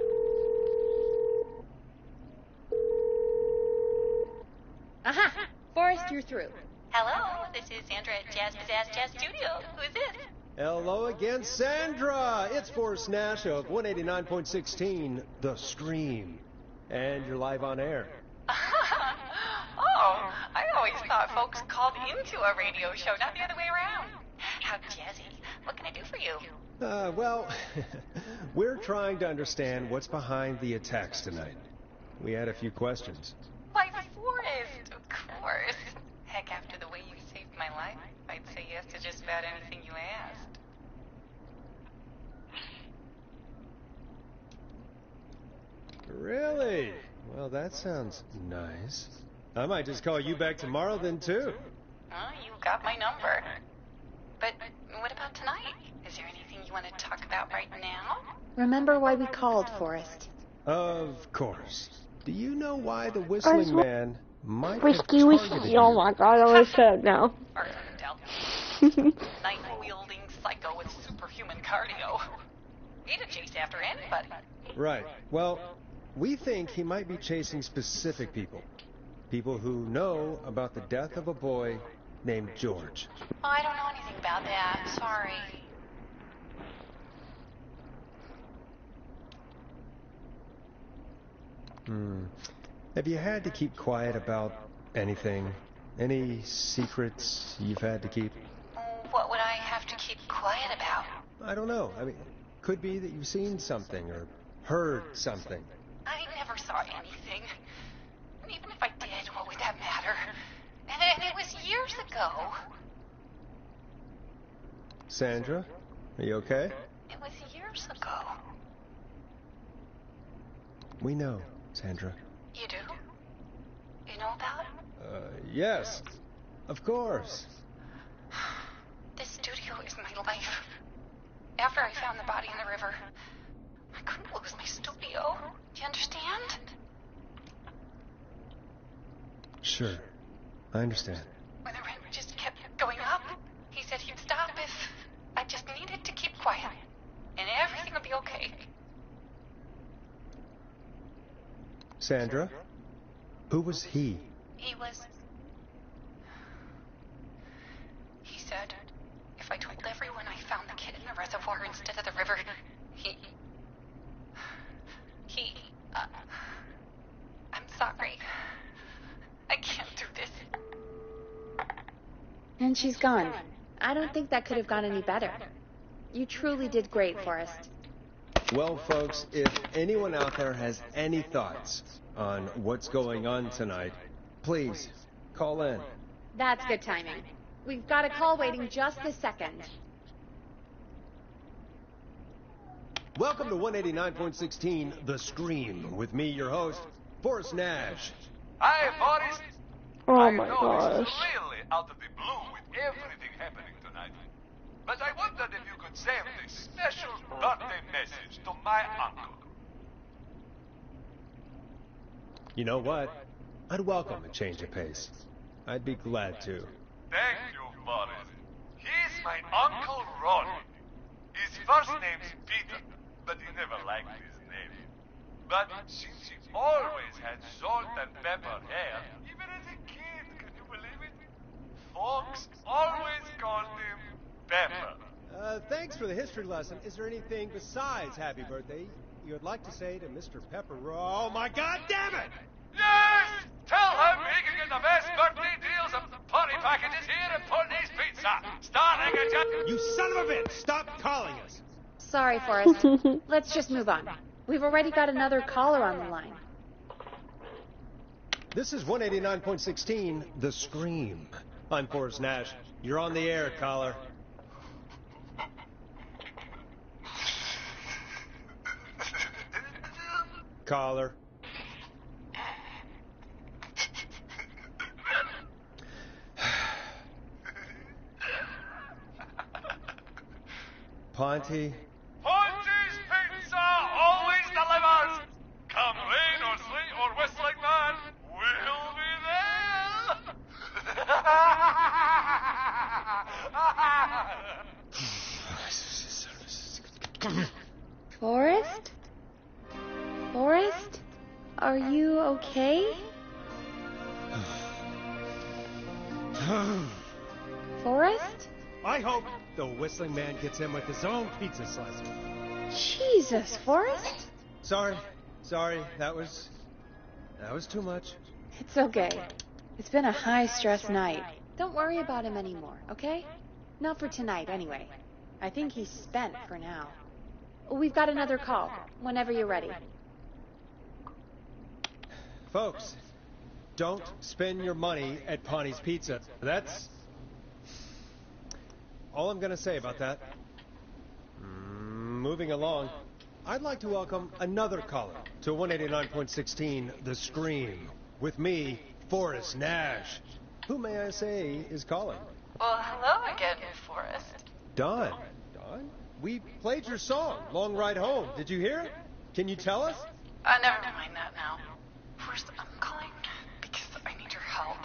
Aha! Forrest, you're through. Hello, this is Sandra at Jazz Pizzazz Jazz Studio. Who's this? Hello again, Sandra! It's Forrest Nash of 189.16, The Scream. And you're live on air. Oh, I always thought folks called into a radio show, not the other way around. How jazzy. What can I do for you? Well, we're trying to understand what's behind the attacks tonight. We had a few questions. Why, Forrest, of course. Heck, after the way you saved my life, I'd say yes to just about anything you asked. Really? Well, that sounds nice. I might just call you back tomorrow then, too. Oh, you got my number. But what about tonight? Is there anything you want to talk about right now? Remember why we called, Forrest? Of course. Do you know why the Whistling Man might have Whiskey. targeted you? Oh my god, I was shut now. Knife-wielding psycho with superhuman cardio. He'd chase after anybody. Right. Well, we think he might be chasing specific people. People who know about the death of a boy named George. Oh, I don't know anything about that. Sorry. Have you had to keep quiet about anything? Any secrets you've had to keep? What would I have to keep quiet about? I don't know. I mean, could be that you've seen something or heard something. I never saw anything. And even if I did, what would that matter? And it was years ago. Sandra, are you okay? It was years ago. We know, Sandra. You do? You know about? Yes. Of course. This studio is my life. After I found the body in the river, I couldn't lose my studio. Do you understand? Sure. I understand. When the rent just kept going up, he said he'd stop if I just needed to keep quiet. And everything would be okay. Sandra? Who was he? He said if I told everyone I found the kid in the reservoir instead of the river, I'm sorry. I can't do this. And she's gone. I don't think that could have gone any better. You truly did great, Forrest. Well, folks, if anyone out there has any thoughts on what's going on tonight, please call in. That's good timing. We've got a call waiting just this second. Welcome to 189.16, The Scream, with me, your host, Forrest Nash. Hi, Forrest. Oh my I know gosh. this is really out of the blue with everything happening tonight. But I wondered if you could send a special birthday message to my uncle. You know what? I'd welcome a change of pace. I'd be glad to. Thank you, Forrest. He's my Uncle Ronnie. His first name's Peter, but he never liked his name. But since he always had salt and pepper hair, even as a kid, can you believe it? Folks always called him Pepper. Thanks for the history lesson. Is there anything besides happy birthday you would like to say to Mr. Pepper? Oh my god damn it! Yes! Tell him he can get the best birthday deals and party packages here at Putney's Pizza. Starting at just... You son of a bitch! Stop calling us! Sorry, Forrest. Let's just move on. We've already got another caller on the line. This is 189.16, The Scream. I'm Forrest Nash. You're on the air, caller. Caller. Ponty. Ponty's Pizza always delivers. Come rain or sleet or whistling man, we'll be there. Forrest? Forrest? Are you okay? Forrest? I hope the Whistling Man gets in with his own pizza slicer. Jesus, Forrest? Sorry. That was too much. It's okay. It's been a high-stress night. Don't worry about him anymore, okay? Not for tonight, anyway. I think he's spent for now. We've got another call, whenever you're ready. Folks, don't spend your money at Ponty's Pizza. That's all I'm gonna say about that. Moving along, I'd like to welcome another caller to 189.16 The Scream. With me, Forrest Nash. Who may I say is calling? Well, hello again, Forrest. Don. Don? We played your song, Long Ride Home. Did you hear it? Can you tell us? Never mind that now. First, I'm calling because I need your help.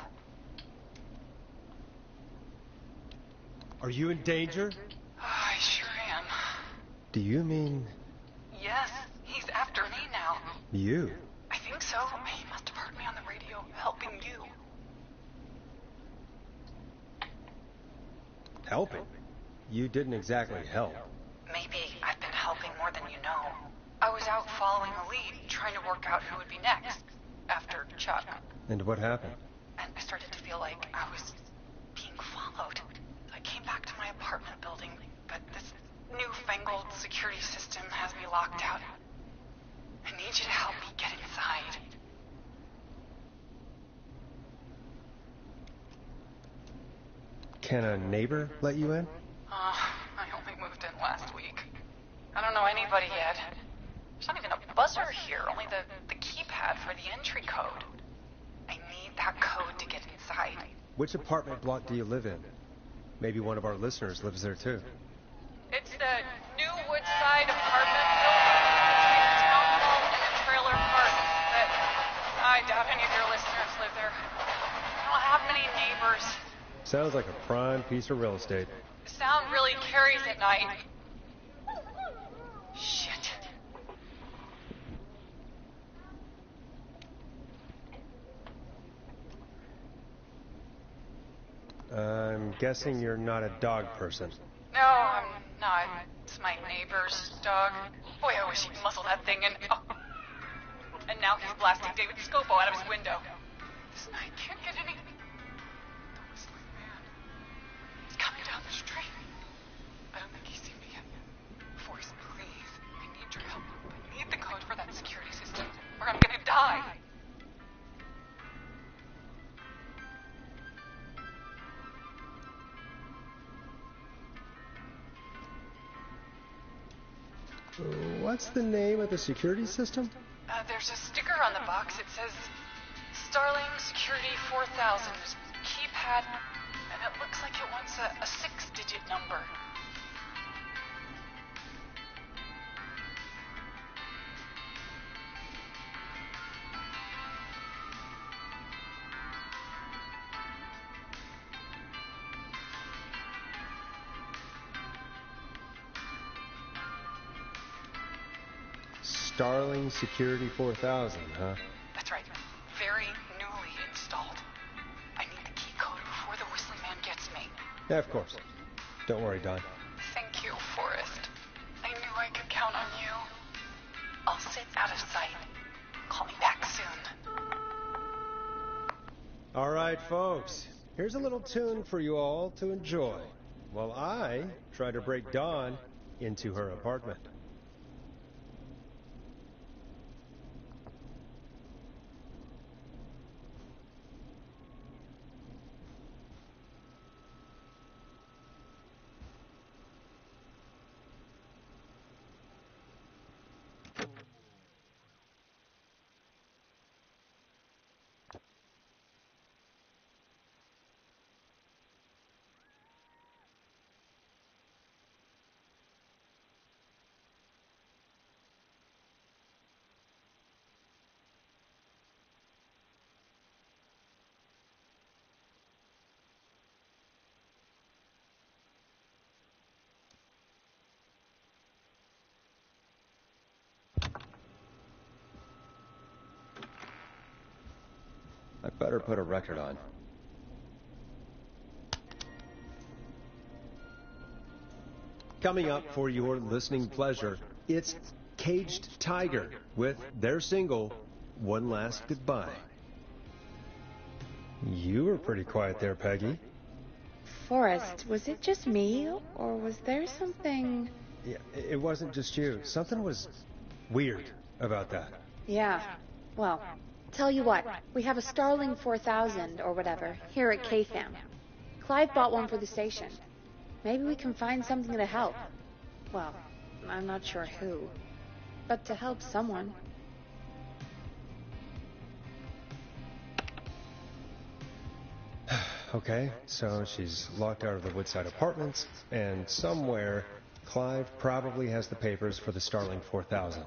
Are you in danger? I sure am. Do you mean... Yes, he's after me now. you? I think so. He must have heard me on the radio helping you. Helping? You didn't exactly help. Maybe I've been helping more than you know. I was out following a lead, trying to work out who would be next, after Chuck. And what happened? And I started to feel like I was being followed. I came back to my apartment building, but this newfangled security system has me locked out. I need you to help me get inside. Can a neighbor let you in? I only moved in last week. I don't know anybody yet. There's not even a buzzer here, only the keypad for the entry code. I need that code to get inside. Which apartment block do you live in? Maybe one of our listeners lives there too. It's the new Woodside apartment building between the town hall and the trailer park. But I doubt any of your listeners live there. I don't have many neighbors. Sounds like a prime piece of real estate. The sound really carries at night. Shit. I'm guessing you're not a dog person. No, I'm not. It's my neighbor's dog. Boy, I wish he'd muzzle that thing and... Oh. And now he's blasting David Scopo out of his window. This night can't get any... The Whistling Man. He's coming down the street. I don't think he's seen me yet. Forrest, please. I need your help. I need the code for that security system, or I'm gonna die. What's the name of the security system? There's a sticker on the box. It says Starling Security 4000. There's a keypad, and it looks like it wants a 6-digit number. Starling Security 4000, huh? That's right. Very newly installed. I need the key code before the Whistling Man gets me. Yeah, of course. Don't worry, Don. Thank you. of sight. Call me back soon. All right, folks. Here's a little tune for you all to enjoy while I try to break Dawn into her apartment. I better put a record on. Coming up for your listening pleasure, it's Caged Tiger with their single, One Last Goodbye. You were pretty quiet there, Peggy. Forrest, was it just me, or was there something... Yeah, it wasn't just you. Something was weird about that. Yeah, well, tell you what, we have a Starling 4000, or whatever, here at KFAM. Clive bought one for the station. Maybe we can find something to help. Well, I'm not sure who, but to help someone. Okay, so she's locked out of the Woodside Apartments, and somewhere Clive probably has the papers for the Starling 4000.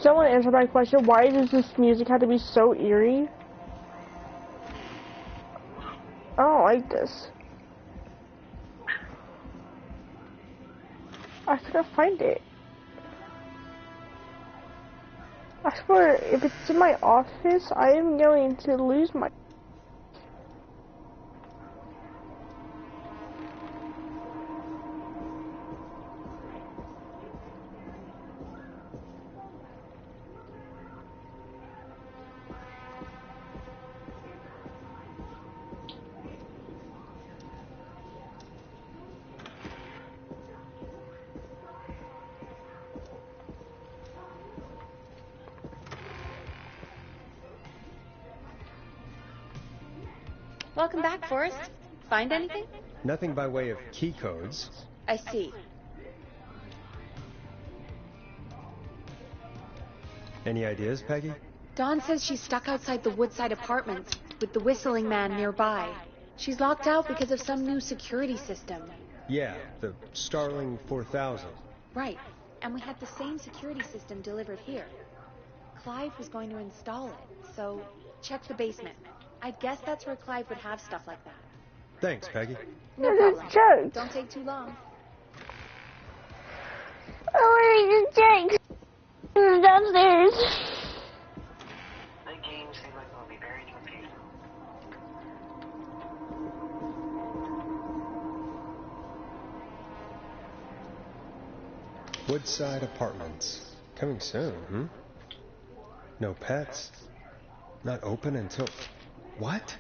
Someone answer my question, why does this music have to be so eerie? I don't like this. I couldn't find it. I swear, if it's in my office, I am going to lose my... Welcome back, Forrest. Find anything? Nothing by way of key codes. I see. Any ideas, Peggy? Dawn says she's stuck outside the Woodside Apartments with the whistling man nearby. She's locked out because of some new security system. Yeah, the Starling 4000. Right. And we had the same security system delivered here. Clive was going to install it, so check the basement. I'd guess that's where Clive would have stuff like that. Thanks, Peggy. No problem. Jokes. Don't take too long. Oh, it's Jake. Downstairs. That game seems like it will be very confusing. Woodside Apartments. Coming soon, hmm? No pets. Not open until... What?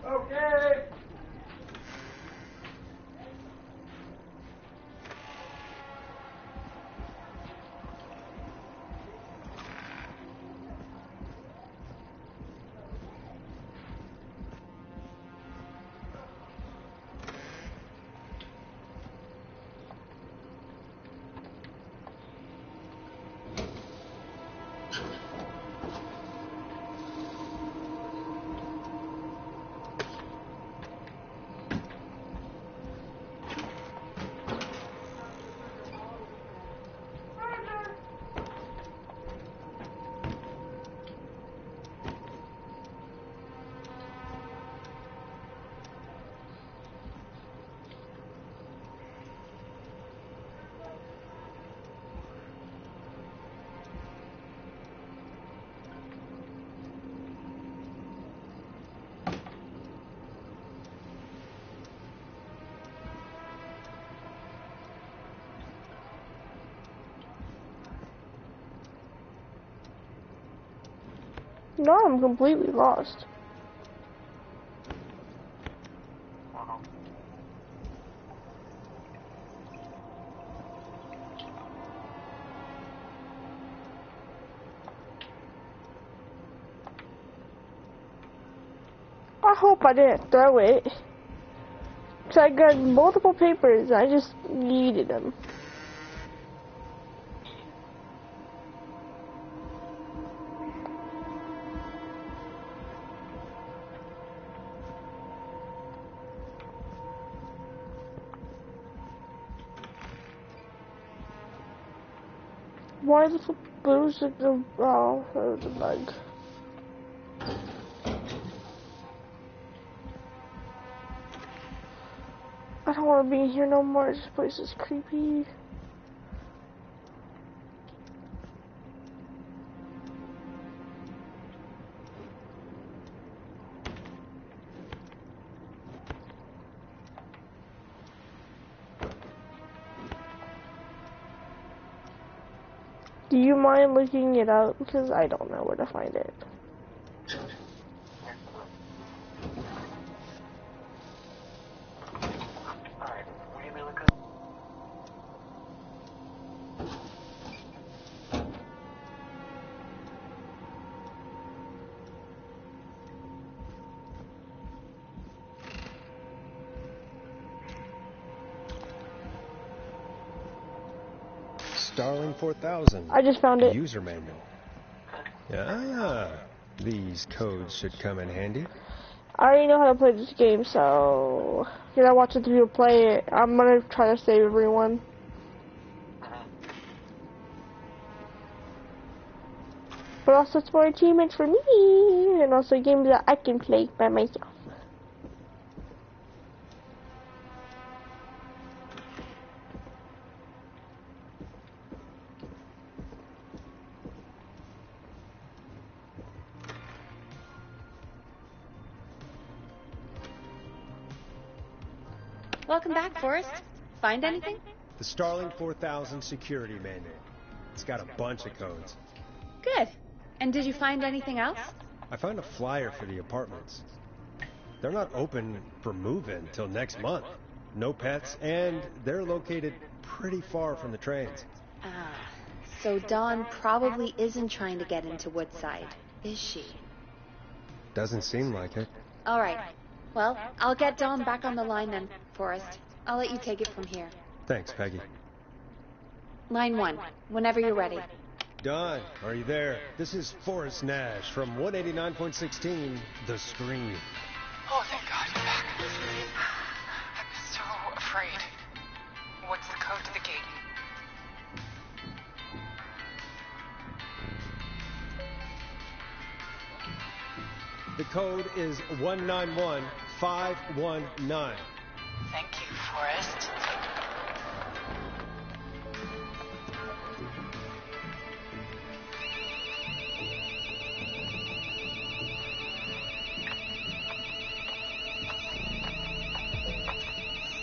Okay. No, I'm completely lost. I hope I didn't throw it. 'Cause I got multiple papers, I just needed them. Why is the booze at the oh, that was a bug. I don't want to be here no more. This place is creepy. Do you mind looking it up? Because I don't know where to find it. Alright, will you be looking? Starling 4000. I just found it. User manual. Ah, these codes should come in handy. I already know how to play this game, so can I watch other people play it? I'm gonna try to save everyone. But also it's more achievements for me, and also games that I can play by myself. Welcome back, Forrest. Find anything? The Starling 4000 security manual. It's got a bunch of codes. Good. And did you find anything else? I found a flyer for the apartments. They're not open for move-in till next month. No pets, and they're located pretty far from the trains. Ah, so Dawn probably isn't trying to get into Woodside, is she? Doesn't seem like it. All right. Well, I'll get Dawn back on the line then, Forrest. I'll let you take it from here. Thanks, Peggy. Line 1, whenever you're ready. Dawn, are you there? This is Forrest Nash from 189.16, The Scream. Oh, thank God you're back. I'm so afraid. What's the code to the gate? The code is 191519. Thank you, Forrest.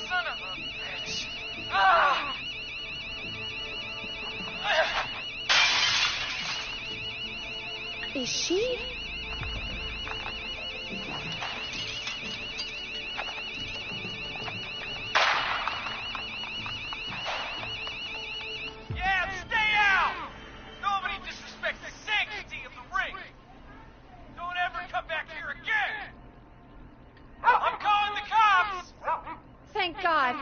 Son of a bitch. Ah! Is she? Yeah, stay out! Nobody disrespects the sanctity of the ring! Don't ever come back here again! I'm calling the cops! Thank God.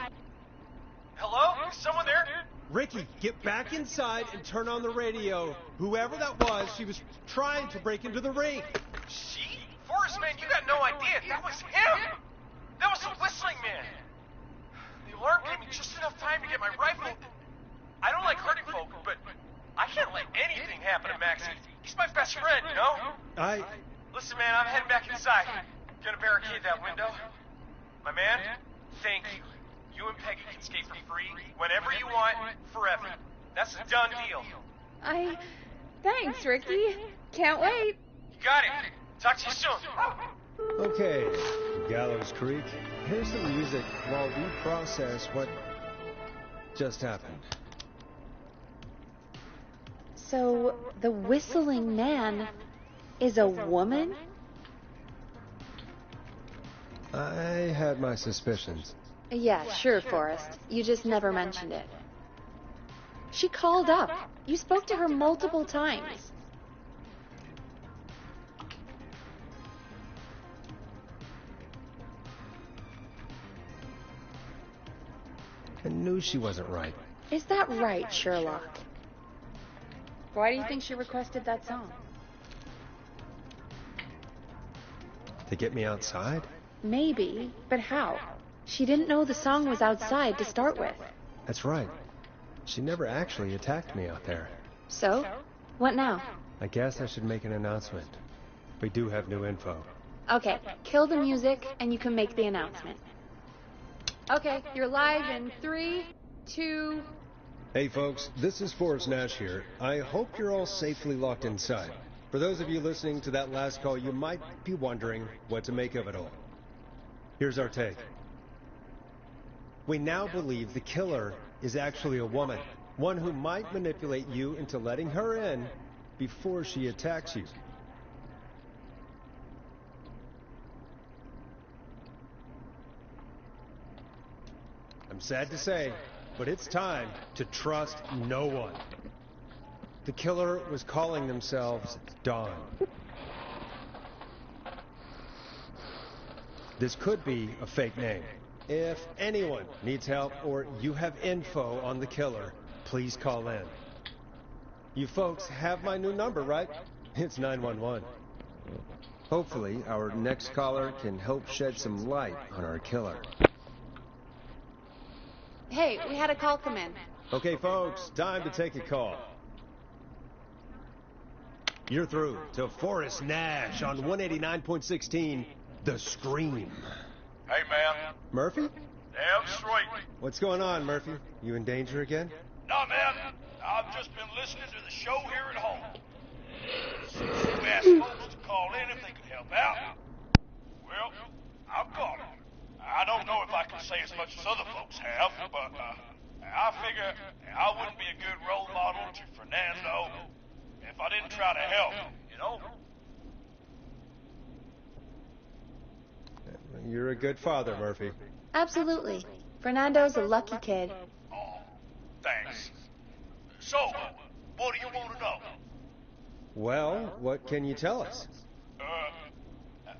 Hello? Is someone there? Ricky, get back inside and turn on the radio. Whoever that was, she was trying to break into the ring. She? Forrest, man, you got no idea. That was him! That was the whistling man! The alarm gave me just enough time to get my rifle. I don't like hurting folk, but I can't let anything happen to Maxie. He's my best friend, you know? Listen, man, I'm heading back inside. Gonna barricade that window. My man, thank you. You and Peggy can skate for free whenever you want, forever. That's a done deal. Thanks, Ricky. Can't wait. You got it. Talk to you soon. Okay, Gallows Creek. Here's some music while we process what just happened. So, the whistling man is a woman? I had my suspicions. Yeah, sure, Forrest. You just never mentioned it. She called up. You spoke to her multiple times. I knew she wasn't right. Is that right, Sherlock? Why do you think she requested that song? To get me outside? Maybe, but how? She didn't know the song was outside to start with. That's right. She never actually attacked me out there. So? What now? I guess I should make an announcement. We do have new info. Okay, kill the music and you can make the announcement. Okay, you're live in 3, 2... Hey folks, this is Forrest Nash here. I hope you're all safely locked inside. For those of you listening to that last call, you might be wondering what to make of it all. Here's our take. We now believe the killer is actually a woman. One who might manipulate you into letting her in before she attacks you. I'm sad to say, but it's time to trust no one. The killer was calling themselves Dawn. This could be a fake name. If anyone needs help or you have info on the killer, please call in. You folks have my new number, right? It's 911. Hopefully, our next caller can help shed some light on our killer. Hey, we had a call come in. Okay, folks, time to take a call. You're through to Forrest Nash on 189.16, The Scream. Hey, man. Murphy? Damn straight. What's going on, Murphy? You in danger again? Nah, man. I've just been listening to the show here at home. You asked folks to call in if they could help out. Well, I'm calling. I don't know if I can can say as much as other folks have, but I figure I wouldn't be a good role model to Fernando if I didn't try to help, you know? You're a good father, Murphy. Absolutely. Fernando's a lucky kid. Oh, thanks. So, what do you want to know? Well, what can you tell us?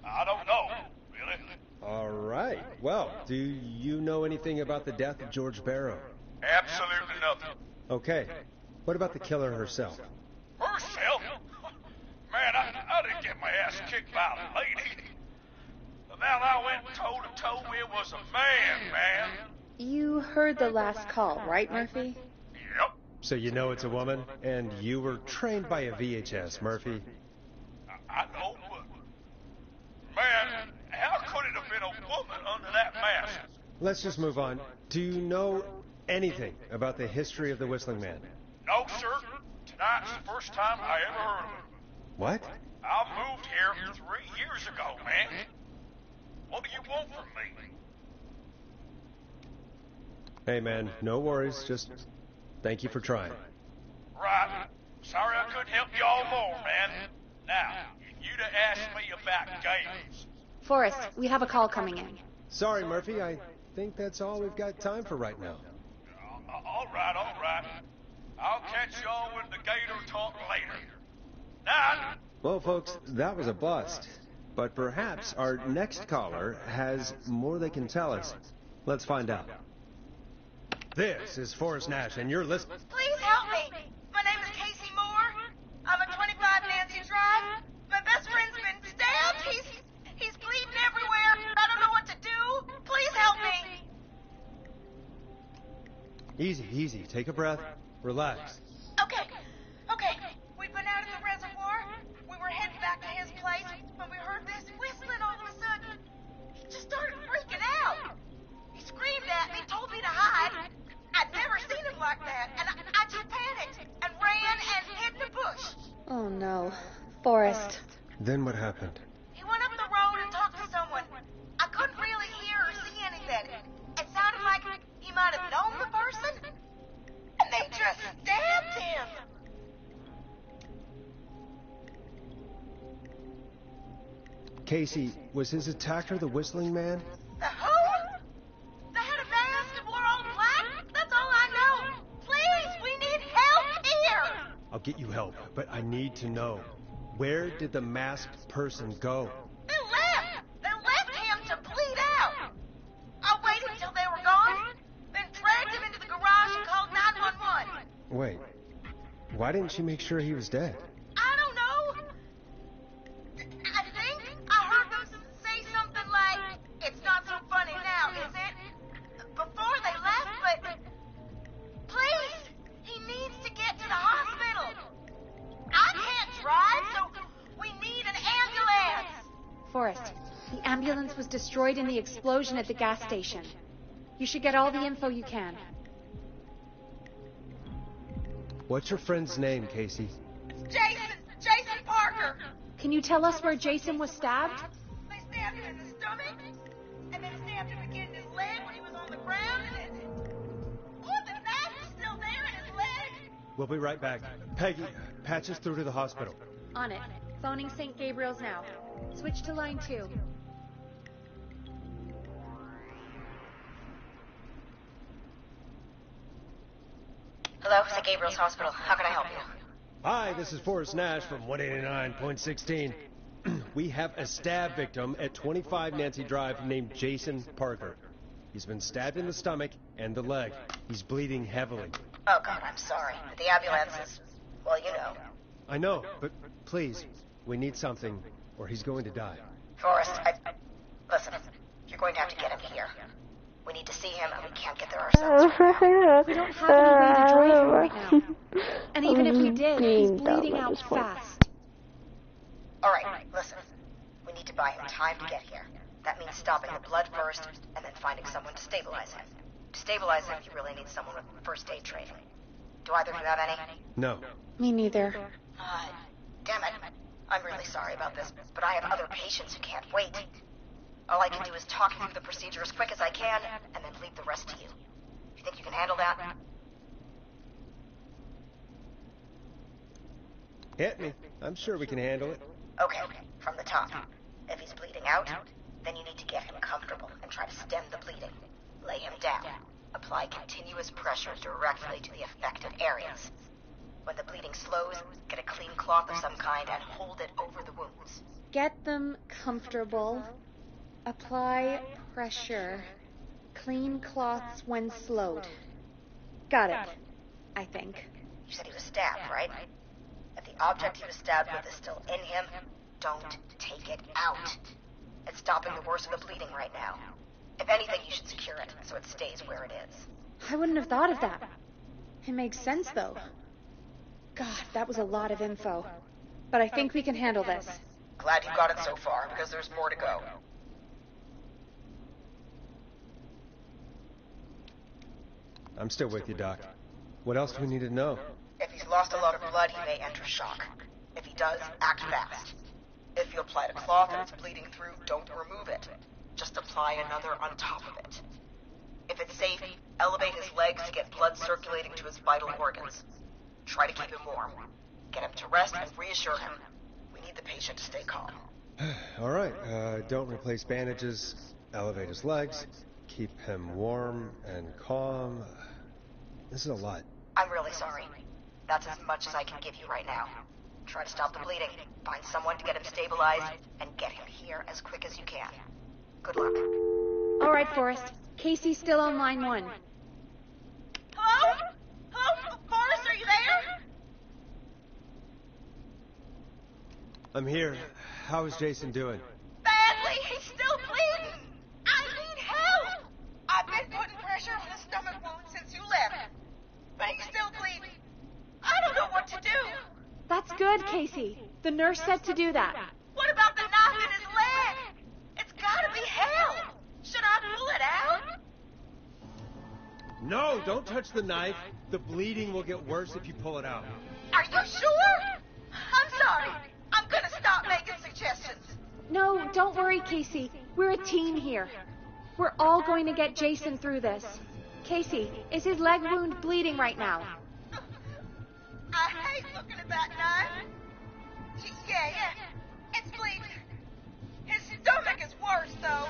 I don't know, really. All right. Well, do you know anything about the death of George Barrow? Absolutely nothing. Okay. What about the killer herself? Herself? Man, I didn't get my ass kicked by a lady. The man I went toe-to-toe with was a man. You heard the last call, right, Murphy? Yep. So you know it's a woman, and you were trained by a VHS, Murphy. I know, but... Man, how could it have been a woman under that mask? Let's just move on. Do you know anything about the history of the Whistling Man? No, sir. Tonight's the first time I ever heard of it. What? I moved here 3 years ago, man. What do you want from me? Hey, man, no worries. Just thank you for trying. Right. Sorry I couldn't help you all more, man. Now, if you'd have asked me about games... Forrest, we have a call coming in. Sorry, Murphy. I think that's all we've got time for right now. All right. I'll catch y'all with the gator talk later. Night. Well, folks, that was a bust. But perhaps our next caller has more they can tell us. Let's find out. This is Forrest Nash, and you're listening. Please help me. My name is Casey Moore. I'm at 25 Nancy Drive. My best friend's been stabbed. He's bleeding everywhere. I don't know what to do. Please help me. Easy. Take a breath. Relax. Okay. We've been out at the reservoir. We were heading back to his place when we heard this whistling all of a sudden. He just started freaking out. He screamed at me, told me to hide. I'd never seen him like that, and I just panicked and ran and hid in the bush. Oh no. Forrest. Then what happened? He went up the road and talked to someone. I couldn't really hear or see anything. It sounded like he might have known the person, and they just stabbed him. Casey, was his attacker the Whistling Man? The who? They had a mask and wore all black? That's all I know. Please, we need help here. I'll get you help, but I need to know. Where did the masked person go? They left him to bleed out. I waited till they were gone, then dragged him into the garage and called 911. Wait, why didn't you make sure he was dead? I don't know. I think I heard them say something like, "It's not so funny now, is it?" before they left, but please, he needs to get to the hospital. I can't drive, so we need an ambulance. Forrest, the ambulance was destroyed in the explosion at the gas station. You should get all the info you can. What's your friend's name, Casey? Jason Parker. Can you tell us where Jason was stabbed? They stabbed him in the stomach, and then stabbed him again in his leg when he was on the ground, and then... Oh, the knife is still there in his leg. We'll be right back. Peggy, patch us through to the hospital. On it. Phoning St. Gabriel's now. Switch to line 2. Hello, St. Gabriel's Hospital. How can I help you? Hi, this is Forrest Nash from 189.16. We have a stab victim at 25 Nancy Drive named Jason Parker. He's been stabbed in the stomach and the leg. He's bleeding heavily. Oh, God, I'm sorry. The ambulance is... well, you know. I know, but please, we need something, or he's going to die. Forrest, listen, you're going to have to get him here. We need to see him, and we can't get there ourselves right now. We don't have any way to drive him right now. And even if we did, he's bleeding out fast. All right, listen. We need to buy him time to get here. That means stopping the blood first, and then finding someone to stabilize him. To stabilize him, he really needs someone with first aid training. Do either of you have any? No. Me neither. Damn it. I'm really sorry about this, but I have other patients who can't wait. All I can do is talk you through the procedure as quick as I can, and then leave the rest to you. You think you can handle that? Hit me. I'm sure we can handle it. Okay, from the top. If he's bleeding out, then you need to get him comfortable and try to stem the bleeding. Lay him down. Apply continuous pressure directly to the affected areas. When the bleeding slows, get a clean cloth of some kind and hold it over the wounds. Get them comfortable. Apply pressure. Clean cloths when slowed. Got it, I think. You said he was stabbed, right? If the object he was stabbed with is still in him, don't take it out. It's stopping the worst of the bleeding right now. If anything, you should secure it so it stays where it is. I wouldn't have thought of that. It makes sense, though. God, that was a lot of info. But I think we can handle this. Glad you got it so far, because there's more to go. I'm still with you, Doc. What else do we need to know? If he's lost a lot of blood, he may enter shock. If he does, act fast. If you apply a cloth and it's bleeding through, don't remove it. Just apply another on top of it. If it's safe, elevate his legs to get blood circulating to his vital organs. Try to keep him warm. Get him to rest and reassure him. We need the patient to stay calm. All right, don't replace bandages, elevate his legs, keep him warm and calm. This is a lot. I'm really sorry. That's as much as I can give you right now. Try to stop the bleeding, find someone to get him stabilized, and get him here as quick as you can. Good luck. All right, Forrest. Casey's still on line 1. Hello? Hello? Forrest, are you there? I'm here. How is Jason doing? Badly. He's still bleeding. I need help. I've been putting pressure on his stomach wound since you left. But he's still bleeding. I don't know what to do. That's good, Casey. The nurse said to do that. What about the knife in his leg? It's gotta be hell. Should I pull it out? No, don't touch the knife. The bleeding will get worse if you pull it out. Are you sure? I'm sorry. I'm gonna stop making suggestions. No, don't worry, Casey. We're a team here. We're all going to get Jason through this. Casey, is his leg wound bleeding right now? I hate looking at that knife. Yeah. It's bleeding. His stomach is worse, though.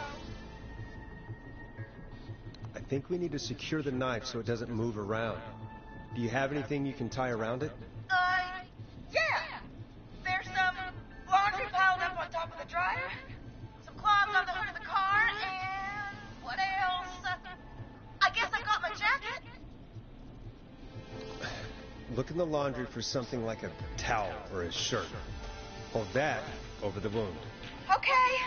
I think we need to secure the knife so it doesn't move around. Do you have anything you can tie around it? Yeah. There's some laundry piled up on top of the dryer, some cloths on the hood of the car, and what else? I guess I got my jacket. Look in the laundry for something like a towel or a shirt. Hold that over the wound. Okay.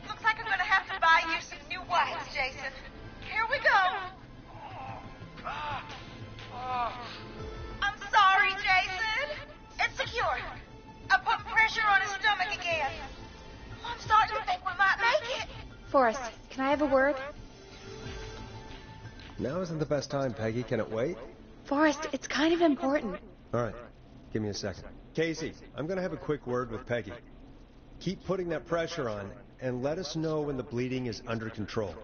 Looks like I'm gonna have to buy you some new wipes, Jason. Here we go. I'm sorry, Jason. It's secure. I put pressure on his stomach again. I'm starting to think we might make it. Forrest, can I have a word? Now isn't the best time, Peggy. Can it wait? Forrest, it's kind of important. All right. Give me a second. Casey, I'm going to have a quick word with Peggy. Keep putting that pressure on, and let us know when the bleeding is under control.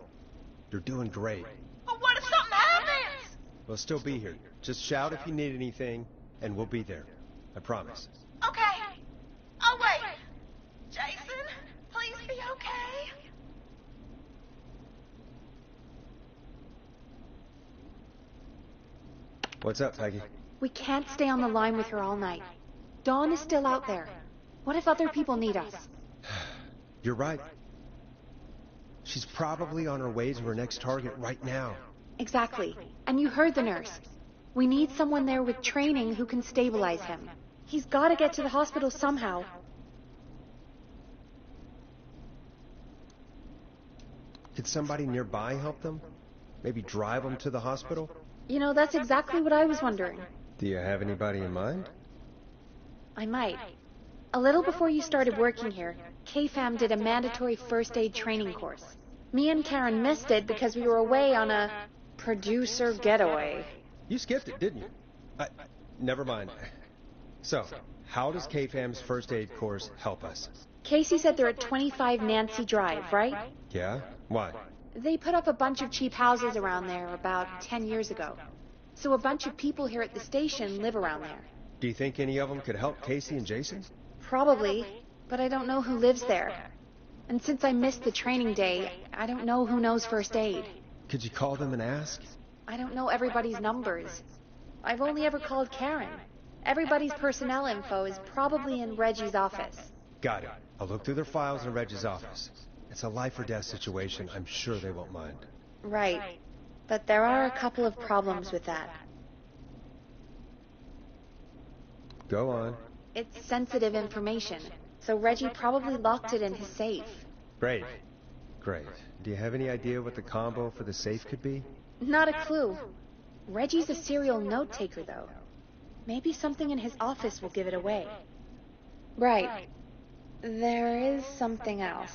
You're doing great. But what if something happens? We'll still be here. Just shout if you need anything, and we'll be there. I promise. Okay. I'll wait. Jason, please be okay. What's up, Peggy? We can't stay on the line with her all night. Dawn is still out there. What if other people need us? You're right. She's probably on her way to her next target right now. Exactly. And you heard the nurse. We need someone there with training who can stabilize him. He's got to get to the hospital somehow. Could somebody nearby help them? Maybe drive them to the hospital? You know, that's exactly what I was wondering. Do you have anybody in mind? I might. A little before you started working here, KFAM did a mandatory first aid training course. Me and Karen missed it because we were away on a producer getaway. You skipped it, didn't you? Never mind. So, how does KFAM's first aid course help us? Casey said they're at 25 Nancy Drive, right? Yeah? Why? They put up a bunch of cheap houses around there about 10 years ago. So a bunch of people here at the station live around there. Do you think any of them could help Casey and Jason? Probably, but I don't know who lives there. And since I missed the training day, I don't know who knows first aid. Could you call them and ask? I don't know everybody's numbers. I've only ever called Karen. Everybody's personnel info is probably in Reggie's office. Got it. I'll look through their files in Reggie's office. It's a life or death situation. I'm sure they won't mind. Right. But there are a couple of problems with that. Go on. It's sensitive information, so Reggie probably locked it in his safe. Great. Great. Do you have any idea what the combo for the safe could be? Not a clue. Reggie's a serial note-taker, though. Maybe something in his office will give it away. Right. There is something else.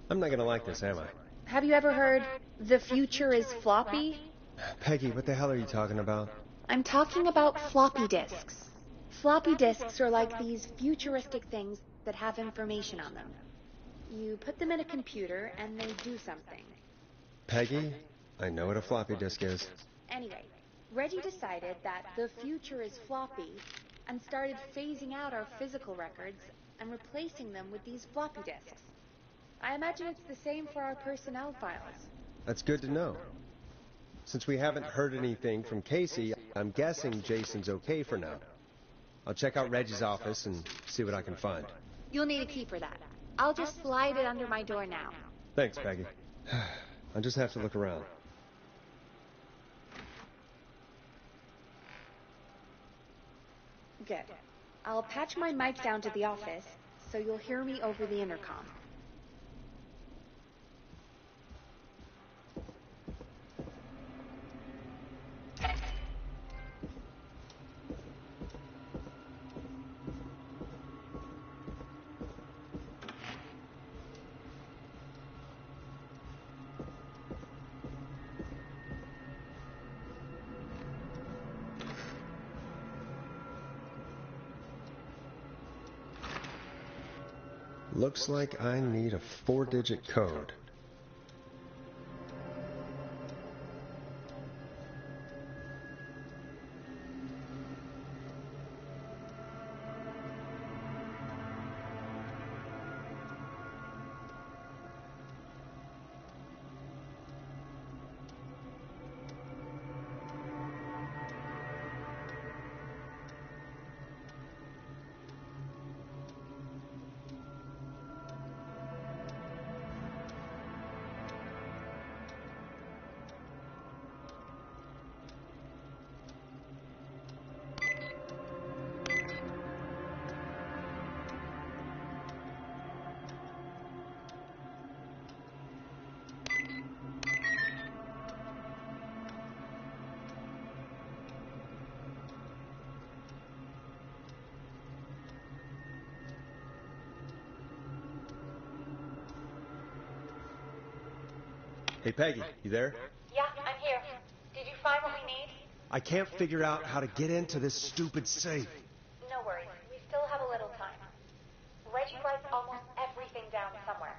I'm not gonna like this, am I? Have you ever heard, the future is floppy? Peggy, what the hell are you talking about? I'm talking about floppy disks. Floppy disks are like these futuristic things that have information on them. You put them in a computer and they do something. Peggy, I know what a floppy disk is. Anyway, Reggie decided that the future is floppy and started phasing out our physical records and replacing them with these floppy disks. I imagine it's the same for our personnel files. That's good to know. Since we haven't heard anything from Casey, I'm guessing Jason's okay for now. I'll check out Reggie's office and see what I can find. You'll need a key for that. I'll just slide it under my door now. Thanks, Peggy. I'll just have to look around. Good. I'll patch my mic down to the office, so you'll hear me over the intercom. Looks like I need a 4-digit code. Hey, Peggy, you there? Yeah, I'm here. Did you find what we need? I can't figure out how to get into this stupid safe. No worries. We still have a little time. Reggie writes almost everything down somewhere.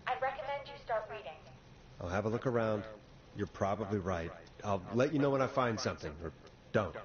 I'd recommend you start reading. I'll have a look around. You're probably right. I'll let you know when I find something, or don't.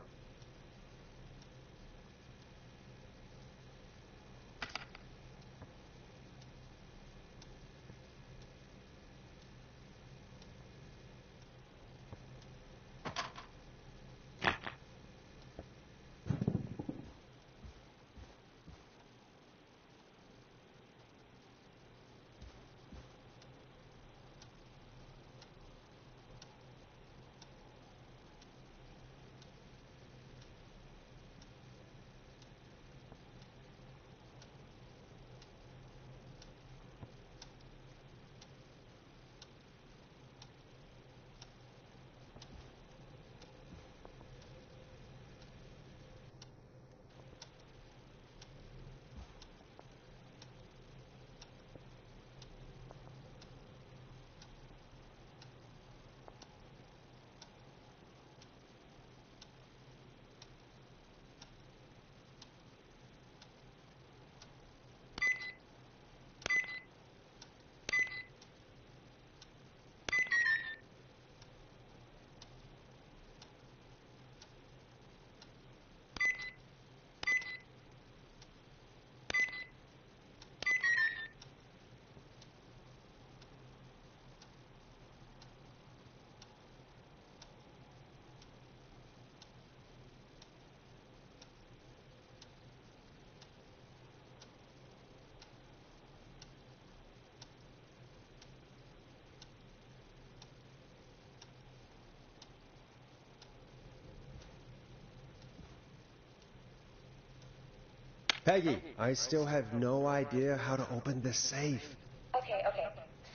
Peggy, I still have no idea how to open this safe. Okay.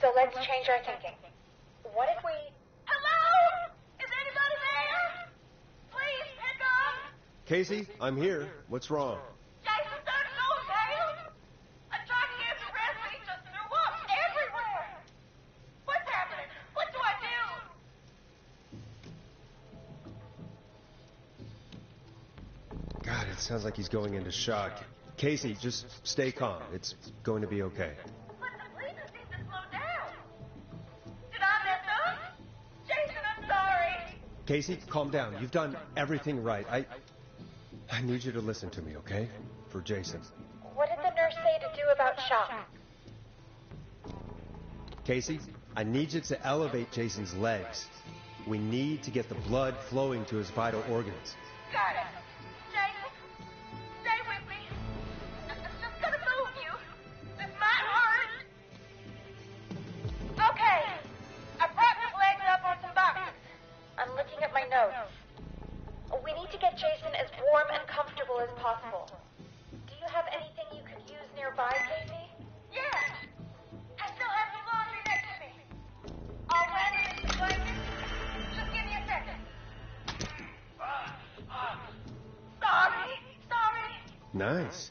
So let's change our thinking. What if we... Hello? Is anybody there? Please pick up. Casey, I'm here. What's wrong? Jason's there to go jail. I tried to get him to arrest me, just threw up everywhere. What's happening? What do I do? God, it sounds like he's going into shock. Casey, just stay calm. It's going to be okay. But the police seem to slow down. Did I mess up? Jason, I'm sorry. Casey, calm down. You've done everything right. I need you to listen to me, okay? For Jason. What did the nurse say to do about shock? Casey, I need you to elevate Jason's legs. We need to get the blood flowing to his vital organs. Got it. Jason, stay with me. It's just gonna move you. This might hurt. Okay. I propped his legs up on some boxes. I'm looking at my notes. We need to get Jason as warm and comfortable as possible. Do you have anything you could use nearby, Casey? Yeah. I still have some laundry next to me. I'll wrap it in some blankets. Just give me a second. Sorry. Nice.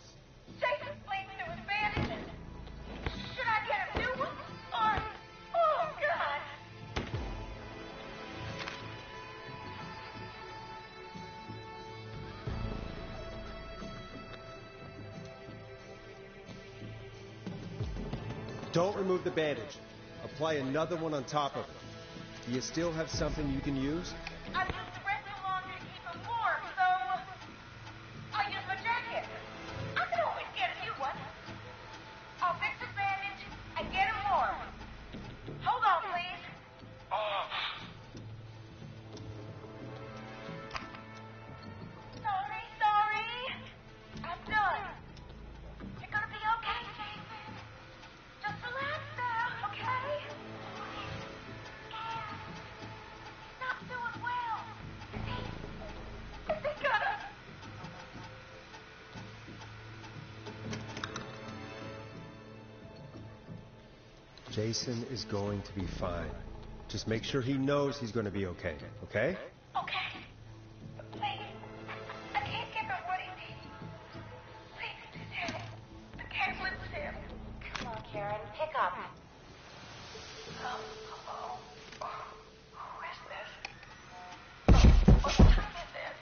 Jason's bleeding through his bandages. Should I get a new one? Or, oh God. Don't remove the bandage. Apply another one on top of it. Do you still have something you can use? I used the rest of the laundry to keep him warm, so I'll use my jacket. I can always get a new one. I'll fix his bandage and get him warm. Hold on, please. Sorry. I'm done. You're gonna be okay, Jason. Just relax now, okay? He's not doing well. Is he gonna... Jason is going to be fine. Just make sure he knows he's going to be okay, okay? Okay. Please. I can't give him what he needs. Please, just have it. I can't lose him. Come on, Karen, pick up. Hello? Who is this? What time is it?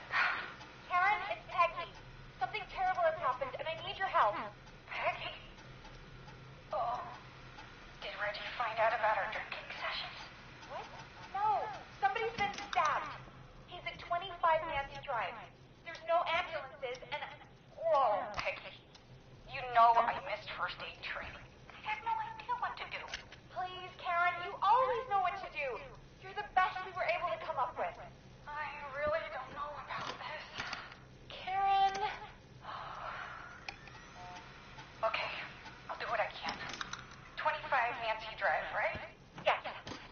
Karen, it's Peggy. Something terrible has happened, and I need your help. Peggy? Oh. Did Reggie find out about our drinking sessions? What? No, somebody's been stabbed. He's at 25 Nancy Drive. There's no ambulances, and... Whoa, Peggy. You know I missed first aid training. I have no idea what to do. Please, Karen, you always know what to do. You're the best we were able to come up with. I really don't know about this. Karen... Okay, I'll do what I can. 25 Nancy Drive, right? Yes.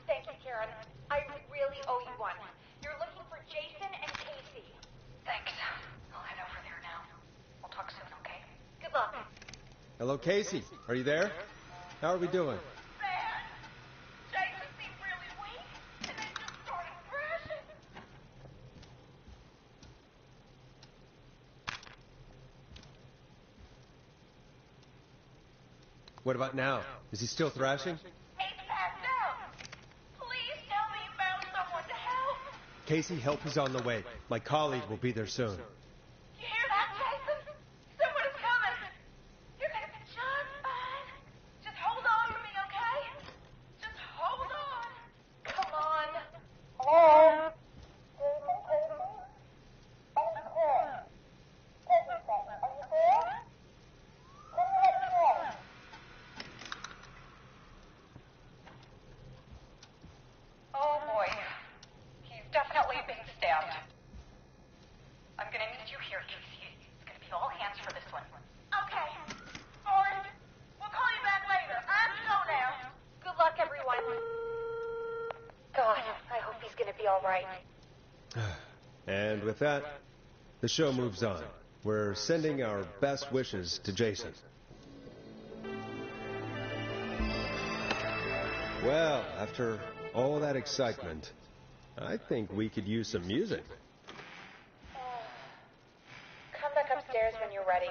Thank you, Karen. I really owe you one. You're looking for Jason and Casey. Thanks. I'll head over there now. We'll talk soon, okay? Good luck. Hello, Casey. Are you there? How are we doing? Bad. Jason seemed really weak, and then just started crashing. What about now? Is he still thrashing? He's passed out. Please tell me you found someone to help. Casey, help is on the way. My colleague will be there soon. You hear that, Jason? Someone is coming. You're gonna be just fine. Just hold on to me, okay? Just hold on. Come on. Oh boy. He's definitely been stabbed. I'm gonna need you here, Casey. It's gonna be all hands for this one. Okay. Forrest, we'll call you back later. I have to go now. Good luck, everyone. God, I hope he's gonna be all right. And with that, the show moves on. We're sending our best wishes to Jason. Well, after all that excitement, I think we could use some music. Come back upstairs when you're ready.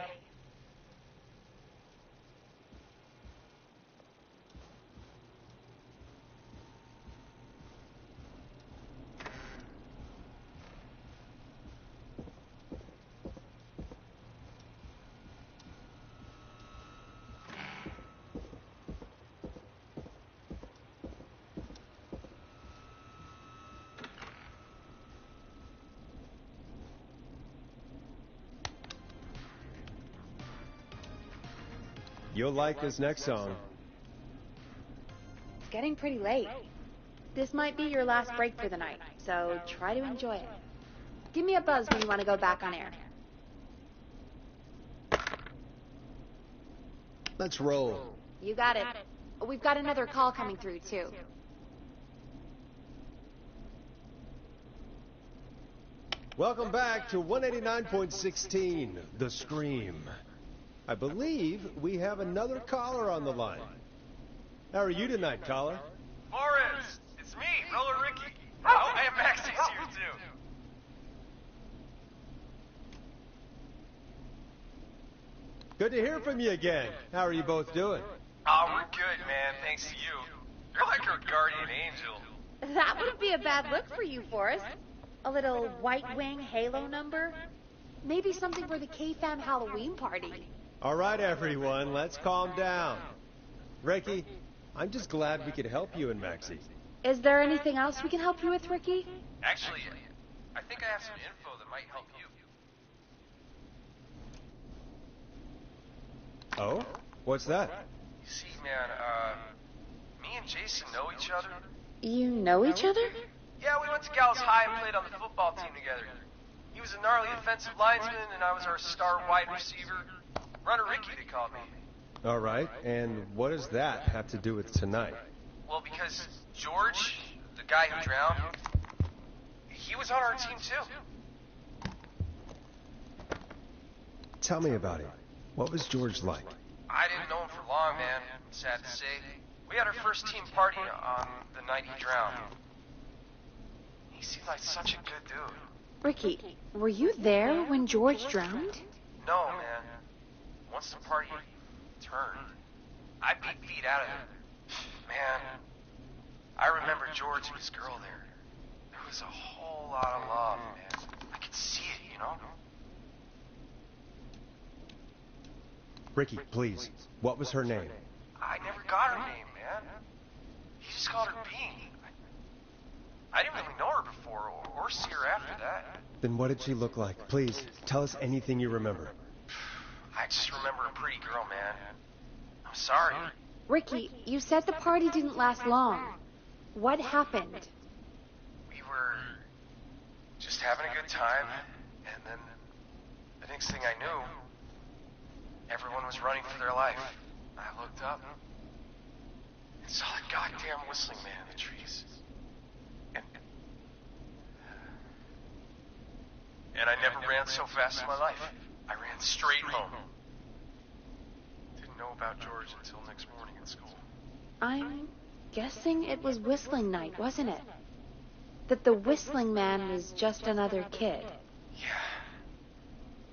You'll like this next song. It's getting pretty late. This might be your last break for the night, so try to enjoy it. Give me a buzz when you want to go back on air. Let's roll. You got it. We've got another call coming through, too. Welcome back to 189.16, The Scream. I believe we have another caller on the line. How are you tonight, caller? Forrest, it's me, Roller Ricky. Oh, and Maxie's here too. Good to hear from you again. How are you both doing? Oh, we're good, man, thanks to you. You're like our guardian angel. That wouldn't be a bad look for you, Forrest. A little White Wing Halo number? Maybe something for the K-Fam Halloween party. All right, everyone, let's calm down. Ricky, I'm just glad we could help you and Maxie. Is there anything else we can help you with, Ricky? Actually, I think I have some info that might help you. Oh? What's that? You see, man, me and Jason know each other. You know each other? Yeah, we went to Gallows High and played on the football team together. He was a gnarly offensive lineman, and I was our star wide receiver. Runner Ricky, they called me. All right, and what does that have to do with tonight? Well, because George, the guy who drowned, he was on our team too. Tell me about him. What was George like? I didn't know him for long, man. Sad to say. We had our first team party on the night he drowned. He seemed like such a good dude. Ricky, were you there when George drowned? No, man. Once the party turned, I beat feet out of it. Man, I remember George and his girl there. There was a whole lot of love, man. I could see it, you know? Ricky, please, what was her name? I never got her name, man. He just called her Bean. I didn't really know her before, or see her after that. Then what did she look like? Please, tell us anything you remember. I just remember a pretty girl, man. I'm sorry. Ricky, you said the party didn't last long. What happened? We were just having a good time, and then the next thing I knew, everyone was running for their life. I looked up and saw a goddamn whistling man in the trees. And I never ran so fast in my life. I ran straight home. Didn't know about George until next morning at school. I'm guessing it was whistling night, wasn't it? That the whistling man was just another kid. Yeah.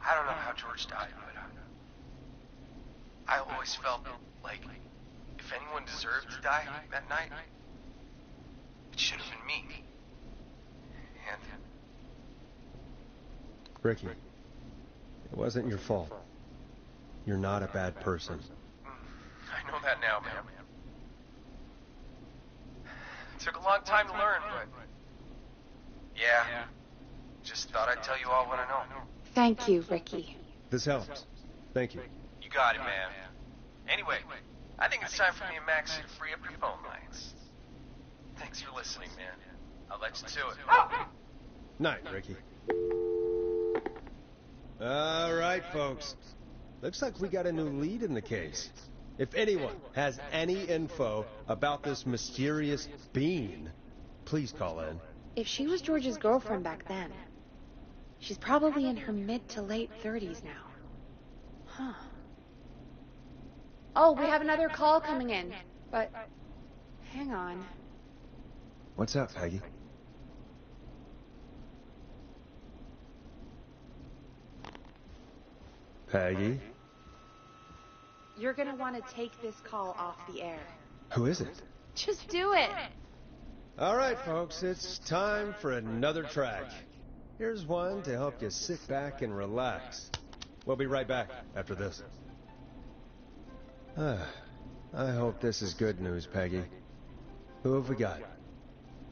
I don't know how George died, but I always felt like if anyone deserved to die that night, it should have been me. And Ricky, it wasn't your fault. You're not a bad person. I know that now, man. It took a long time to learn, but yeah, just thought I'd tell you all what I know. Thank you, Ricky. This helps. Thank you. You got it, man. Anyway, I think it's time for me and Max to free up your phone lines. Thanks for listening, man. I'll let you to it. Night, Ricky. All right, folks. Looks like we got a new lead in the case. If anyone has any info about this mysterious being, please call in. If she was George's girlfriend back then, She's probably in her mid to late 30s now. Huh. Oh, we have another call coming in, but hang on. What's up, Peggy? Peggy? You're gonna want to take this call off the air. Who is it? Just do it. All right, folks, it's time for another track. Here's one to help you sit back and relax. We'll be right back after this. I hope this is good news, Peggy. Who have we got?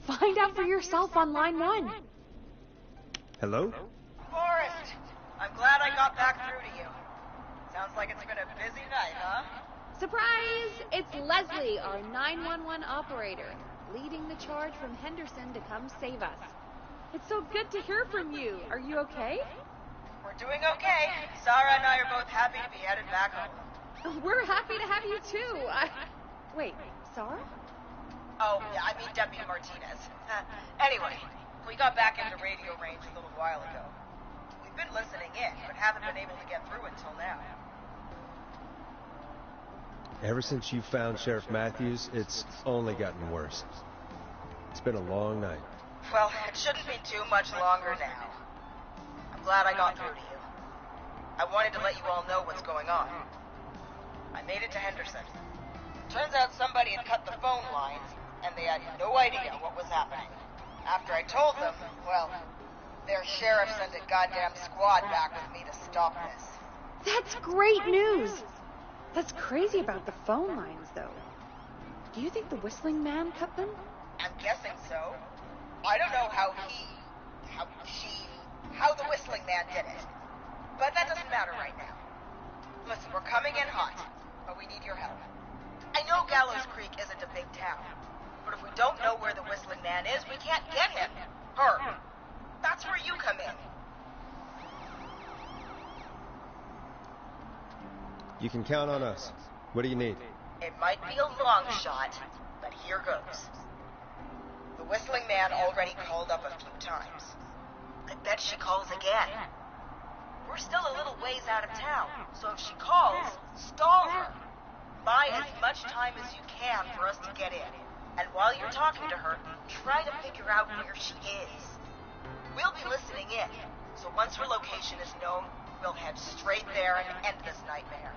Find out for yourself on line 1. Hello? Forrest, I'm glad I got back through to you. Sounds like it's been a busy night, huh? Surprise! It's Leslie, our 911 operator, leading the charge from Henderson to come save us. It's so good to hear from you. Are you okay? We're doing okay. Sarah and I are both happy to be headed back home. We're happy to have you too. Wait, Sarah? Oh, yeah, I mean Deputy Martinez. Anyway, we got back into radio range a little while ago. We've been listening in, but haven't been able to get through until now. Ever since you found Sheriff Matthews, it's only gotten worse. It's been a long night. Well, it shouldn't be too much longer now. I'm glad I got through to you. I wanted to let you all know what's going on. I made it to Henderson. Turns out somebody had cut the phone lines, and they had no idea what was happening. After I told them, well, their sheriff sent a goddamn squad back with me to stop this. That's great news! That's crazy about the phone lines, though. Do you think the Whistling Man cut them? I'm guessing so. I don't know how the Whistling Man did it. But that doesn't matter right now. Listen, we're coming in hot, but we need your help. I know Gallows Creek isn't a big town, but if we don't know where the Whistling Man is, we can't get him. Her. That's where you come in. You can count on us. What do you need? It might be a long shot, but here goes. The Whistling Man already called up a few times. I bet she calls again. We're still a little ways out of town, so if she calls, stall her. Buy as much time as you can for us to get in. And while you're talking to her, try to figure out where she is. We'll be listening in, so once her location is known, we'll head straight there and end this nightmare.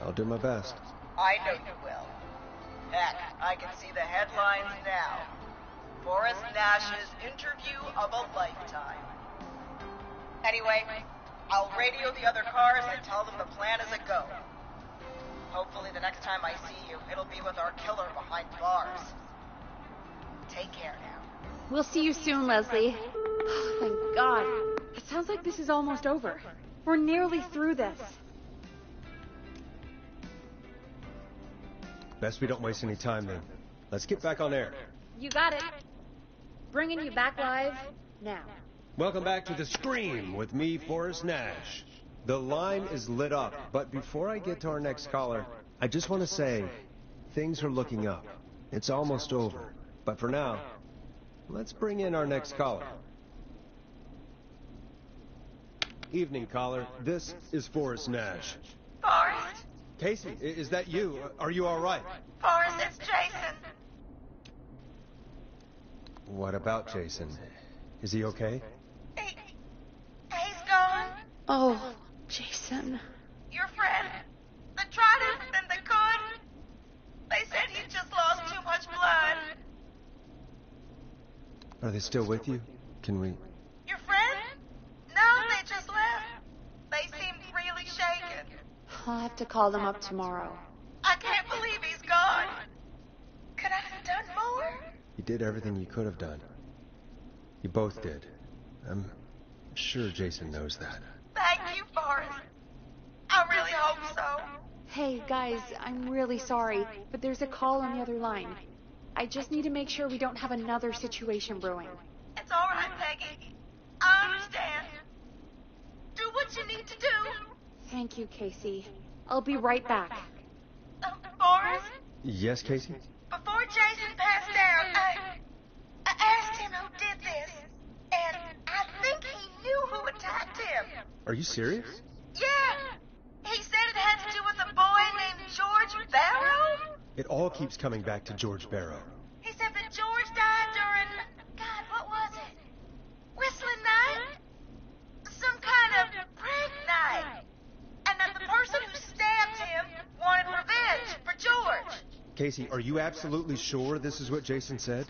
I'll do my best. I know you will. Heck, I can see the headlines now. Forrest Nash's interview of a lifetime. Anyway, I'll radio the other cars and tell them the plan is a go. Hopefully the next time I see you, it'll be with our killer behind bars. Take care now. We'll see you soon, Leslie. Oh, thank God. It sounds like this is almost over. We're nearly through this. Best we don't waste any time then. Let's get back on air. You got it. Bringing you back live now. Welcome back to The Scream with me, Forrest Nash. The line is lit up, but before I get to our next caller, I just want to say, things are looking up. It's almost over. But for now, let's bring in our next caller. Evening, caller. This is Forrest Nash. Forrest? Casey, is that you? Are you all right? Forrest, it's Jason. What about Jason? Is he okay? He's gone. Oh, Jason. Your friend, the Trident and the Good, they said he just lost too much blood. Are they still with you? Can we... Your friend? No, they just left. They seemed really shaken. I'll have to call them up tomorrow. I can't believe he's gone. Could I have done more? You did everything you could have done. You both did. I'm sure Jason knows that. Thank you, Forrest. I really hope so. Hey, guys, I'm really sorry, but there's a call on the other line. I just need to make sure we don't have another situation brewing. It's all right, Peggy. I understand. Do what you need to do. Thank you, Casey. I'll be right back. Forrest, Yes, Casey? before Jason passed out, I asked him who did this, and Are you serious? Yeah! He said it had to do with a boy named George Barrow? It all keeps coming back to George Barrow. He said that George died during... God, what was it? Whistling night? Some kind of prank night. And that the person who stabbed him wanted revenge for George. Casey, are you absolutely sure this is what Jason said?